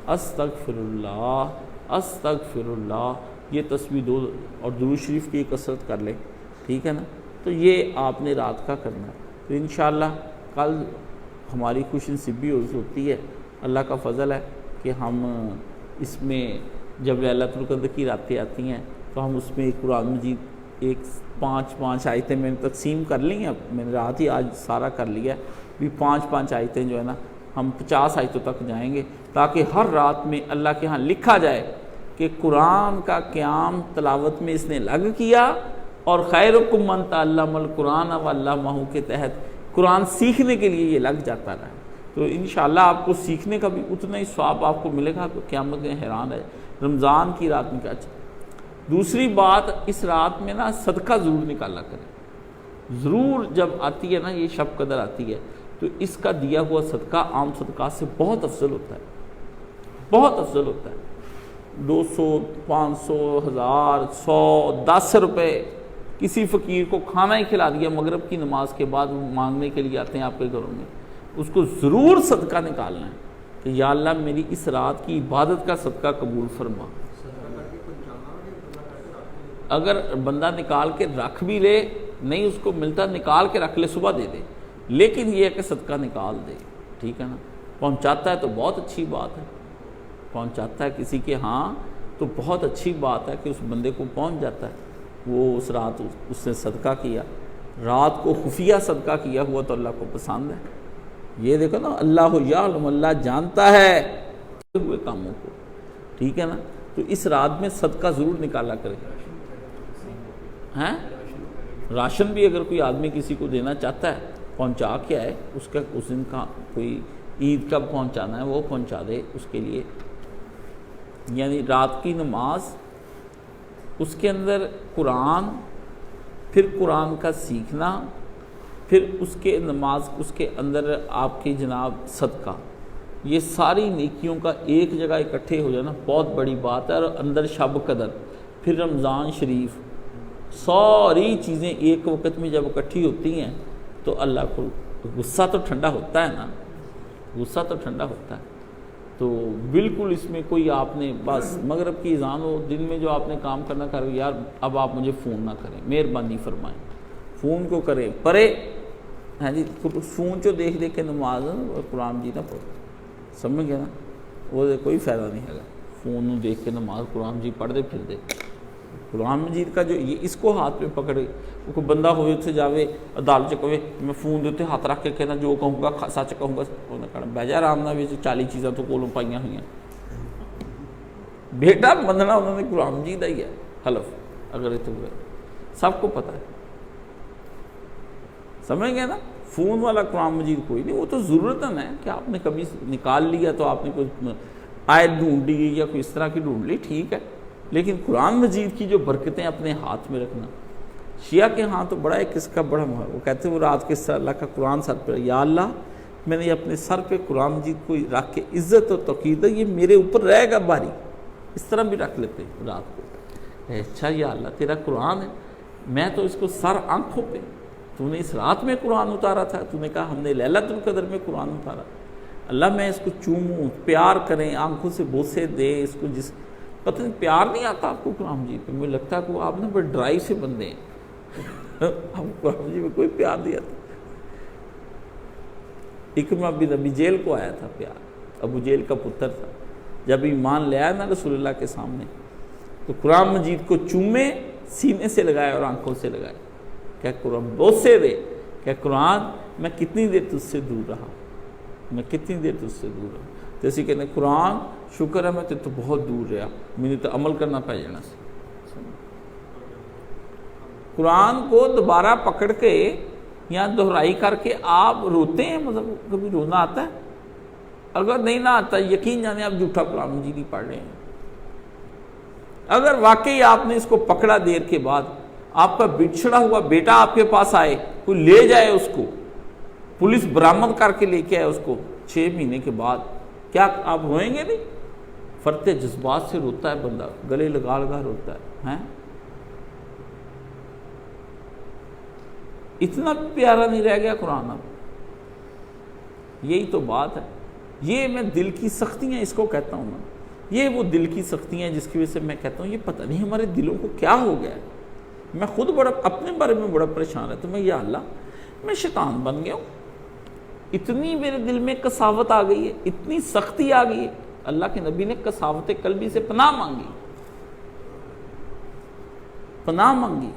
استغفر اللہ استغفر اللہ، یہ تسبیح 2 اور درود شریف کی کثرت کر لیں، ٹھیک ہے نا، تو یہ آپ نے رات کا کرنا ہے۔ تو انشاءاللہ کل ہماری خوش نصیبی ہوتی ہے، اللہ کا فضل ہے کہ ہم اس میں جب لیلۃ القدر کی راتیں آتی ہیں تو ہم اس میں قرآن مجید 5 آیتیں میں نے تقسیم کر لی ہیں، میں نے رات ہی آج سارا کر لیا ہے، بھی 5 آیتیں جو ہے نا ہم 50 آیتوں تک جائیں گے، تاکہ ہر رات میں اللہ کے ہاں لکھا جائے کہ قرآن کا قیام تلاوت میں اس نے لگ کیا، اور خیرکم من تعلم القرآن وعلمہ کے تحت قرآن سیکھنے کے لیے یہ لگ جاتا رہا۔ تو انشاءاللہ آپ کو سیکھنے کا بھی اتنا ہی ثواب آپ کو ملے گا، تو قیامت میں حیران ہے رمضان کی رات میں کیا اچھا۔ دوسری بات، اس رات میں نا صدقہ ضرور نکالا کریں، ضرور جب آتی ہے نا یہ شب قدر آتی ہے تو اس کا دیا ہوا صدقہ عام صدقات سے بہت افضل ہوتا ہے، بہت افضل ہوتا ہے۔ 200 500 1000 100 10 روپے کسی فقیر کو کھانا ہی کھلا دیا مغرب کی نماز کے بعد، وہ مانگنے کے لیے آتے ہیں آپ کے گھروں میں، اس کو ضرور صدقہ نکالنا ہے کہ یا اللہ میری اس رات کی عبادت کا صدقہ قبول فرما۔ اگر بندہ نکال کے رکھ بھی لے، نہیں اس کو ملتا نکال کے رکھ لے، صبح دے دے، لیکن یہ ہے کہ صدقہ نکال دے، ٹھیک ہے نا۔ پہنچاتا ہے تو بہت اچھی بات ہے، پہنچاتا ہے کسی کے ہاں تو بہت اچھی بات ہے کہ اس بندے کو پہنچ جاتا ہے، وہ اس رات اس نے صدقہ کیا، رات کو خفیہ صدقہ کیا ہوا تو اللہ کو پسند ہے۔ یہ دیکھو نا، اللہ یعلم، اللہ جانتا ہے ہوئے کاموں کو، ٹھیک ہے نا۔ تو اس رات میں صدقہ ضرور نکالا کرے، ہیں راشن بھی اگر کوئی آدمی کسی کو دینا چاہتا ہے پہنچا کے آئے، اس کا اس دن کا کوئی عید کب پہنچانا ہے وہ پہنچا دے اس کے لیے۔ یعنی رات کی نماز، اس کے اندر قرآن، پھر قرآن کا سیکھنا، پھر اس کے نماز، اس کے اندر آپ کی جناب صدقہ، یہ ساری نیکیوں کا ایک جگہ اکٹھے ہو جانا بہت بڑی بات ہے۔ اور اندر شب قدر، پھر رمضان شریف، ساری چیزیں ایک وقت میں جب اکٹھی ہوتی ہیں تو اللہ کو غصہ تو ٹھنڈا ہوتا ہے نا، غصہ تو ٹھنڈا ہوتا ہے۔ تو بالکل اس میں کوئی آپ نے بس مغرب کی اذان ہو، دن میں جو آپ نے کام کرنا کر یار اب آپ مجھے فون نہ کریں، مہربانی فرمائیں، فون کو کریں پرے، ہاں جی فون چو دیکھ دیکھ کے نماز قرآن جی نہ پڑھو، سمجھ گیا نا، وہ کوئی فائدہ نہیں ہے، فون دیکھ کے نماز قرآن جی پڑھ دے پھر دے۔ قرآن مجید کا جو یہ اس کو ہاتھ میں پکڑے، کوئی بندہ ہوئے اتنے جاوے عدالت چ کہے میں فون دے ہاتھ رکھ کے کہنا جو کہوں گا سچ کہوں گا، انہیں کہنا بہ جا آرام نال 40 چیزاں تو کولوں پائیاں ہوئی ہیں، بیٹا مننا انہوں نے قرآن مجید ہی ہے، حلف اگر اتنے ہوئے سب کو پتہ ہے، سمجھ گئے نا۔ فون والا قرآن مجید کوئی نہیں، وہ تو ضرورت ہے کہ آپ نے کبھی نکال لیا تو آپ نے کوئی آیت ڈھونڈ لی یا کوئی اس طرح کی ڈھونڈ لی، ٹھیک ہے، لیکن قرآن مجید کی جو برکتیں اپنے ہاتھ میں رکھنا، شیعہ کے ہاں تو بڑا ایک اس کا بڑا وہ کہتے ہیں وہ رات کے سر اللہ کا قرآن سر پہ، یا اللہ میں نے یہ اپنے سر پہ قرآن مجید کو رکھ کے عزت اور توقیر یہ میرے اوپر رہے گا باری، اس طرح بھی رکھ لیتے ہیں رات کو، اچھا یا اللہ تیرا قرآن ہے، میں تو اس کو سر آنکھوں پہ، تو نے اس رات میں قرآن اتارا تھا، تو نے کہا ہم نے لیلۃ القدر میں قرآن اتارا، اللہ میں اس کو چوموں، پیار کریں، آنکھوں سے بوسے دے اس کو، جس پتہ نہیں پیار نہیں آتا آپ کو قرآن مجید پہ، مجھے لگتا ہے کہ آپ نے بڑے ڈرائی سے بندے ہیں، ہم قرآن مجید میں کوئی پیار نہیں آتا۔ اکرمہ بن ابی جہل کو آیا تھا پیار، ابو جہل کا پتر تھا، جب ایمان لے آیا نا رسول اللہ کے سامنے تو قرآن مجید کو چومے، سینے سے لگائے اور آنکھوں سے لگائے، کہ قرآن بوسے دے، کہ قرآن میں کتنی دیر تجھ سے دور رہا، میں کتنی دیر تجھ سے دور رہا، جیسے کہنے قرآن شکر ہے میں تو بہت دور رہا، میں نے تو عمل کرنا پہ جانا سے۔ قرآن کو دوبارہ پکڑ کے یا دہرائی کر کے آپ روتے ہیں، مطلب کبھی رونا آتا ہے؟ اگر نہیں نہ آتا یقین جانے آپ جھوٹا قرآن مجید ہی پڑھ رہے ہیں۔ اگر واقعی آپ نے اس کو پکڑا دیر کے بعد، آپ کا بچھڑا ہوا بیٹا آپ کے پاس آئے، کوئی لے جائے اس کو، پولیس برآمد کر کے لے کے آئے اس کو 6 مہینے کے بعد، کیا آپ روئیں گے نہیں؟ فرتے جذبات سے روتا ہے بندہ، گلے لگا لگا روتا ہے، ہیں؟ اتنا بھی پیارا نہیں رہ گیا قرآن اب۔ یہی تو بات ہے، یہ میں دل کی سختیاں اس کو کہتا ہوں نا، یہ وہ دل کی سختیاں جس کی وجہ سے میں کہتا ہوں یہ پتہ نہیں ہمارے دلوں کو کیا ہو گیا ہے۔ میں خود بڑا اپنے بارے میں بڑا پریشان رہتا ہوں، میں یا اللہ میں شیطان بن گیا ہوں، اتنی میرے دل میں کساوت آ گئی ہے، اتنی سختی آ گئی ہے۔ اللہ کے نبی نے کساوت قلبی سے پناہ مانگی، پناہ مانگی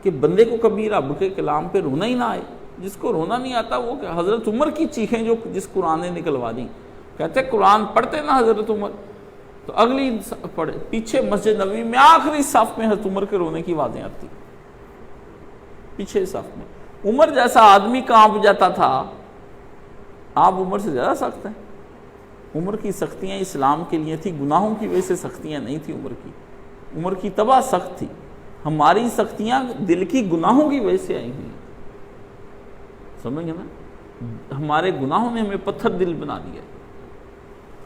کہ بندے کو کبھی رب کے کلام پہ رونا ہی نہ آئے۔ جس کو رونا نہیں آتا وہ کہ حضرت عمر کی چیخیں جو جس قرآن نے نکلوا دی، کہتے قرآن پڑھتے نا حضرت عمر تو اگلی پڑھے پیچھے مسجد نبوی میں آخری صف میں حضرت عمر کے رونے کی آوازیں آتی، پیچھے صف میں عمر جیسا آدمی کانپ جاتا تھا، آپ عمر سے زیادہ سخت ہیں۔ عمر کی سختیاں اسلام کے لیے تھی، گناہوں کی وجہ سے سختیاں نہیں تھی عمر کی، عمر کی طبع سخت تھی، ہماری سختیاں دل کی گناہوں کی وجہ سے آئی ہوئی ہیں، سمجھ گئے نا؟ ہمارے گناہوں نے ہمیں پتھر دل بنا دیا۔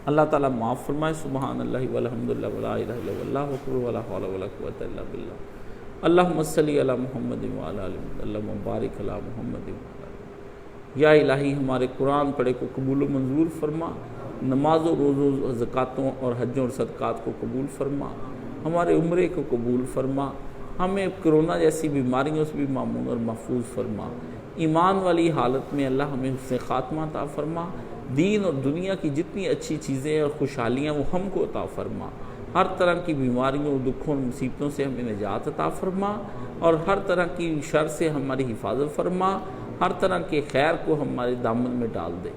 اللہ تعالیٰ معاف فرمائے۔ سبحان اللہ والحمدللہ ولا الہ الا اللہ اکبر ولا حول ولا قوۃ الا باللہ۔ اللہم صلی علی محمد وعلی آل محمد، اللہم بارک علی محمد وعلی آل۔ یا الہی ہمارے قرآن پڑھے کو قبول و منظور فرما، نماز و روزوں و زکاتوں اور حجوں اور صدقات کو قبول فرما، ہمارے عمرے کو قبول فرما، ہمیں کرونا جیسی بیماریوں سے بھی معمون اور محفوظ فرما، ایمان والی حالت میں اللہ ہمیں حسن خاتمہ عطا فرما، دین اور دنیا کی جتنی اچھی چیزیں اور خوشحالیاں وہ ہم کو عطا فرما، ہر طرح کی بیماریوں، دکھوں اور مصیبتوں سے ہمیں نجات عطا فرما، اور ہر طرح کی شر سے ہماری حفاظت فرما، ہر طرح کے خیر کو ہمارے دامن میں ڈال دے۔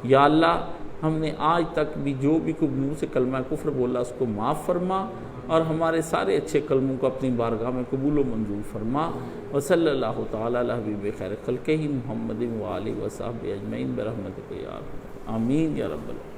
یا اللہ ہم نے آج تک بھی جو بھی کوئی منہ سے کلمہ کفر بولا اس کو معاف فرما، اور ہمارے سارے اچھے کلموں کو اپنی بارگاہ میں قبول و منظور فرما۔ وصلی اللہ تعالیٰ علی حبیب خیر خلقہ محمد وآلہ وصحبہ اجمعین برحمتک یا ارحم۔ آمین یا رب العالمین۔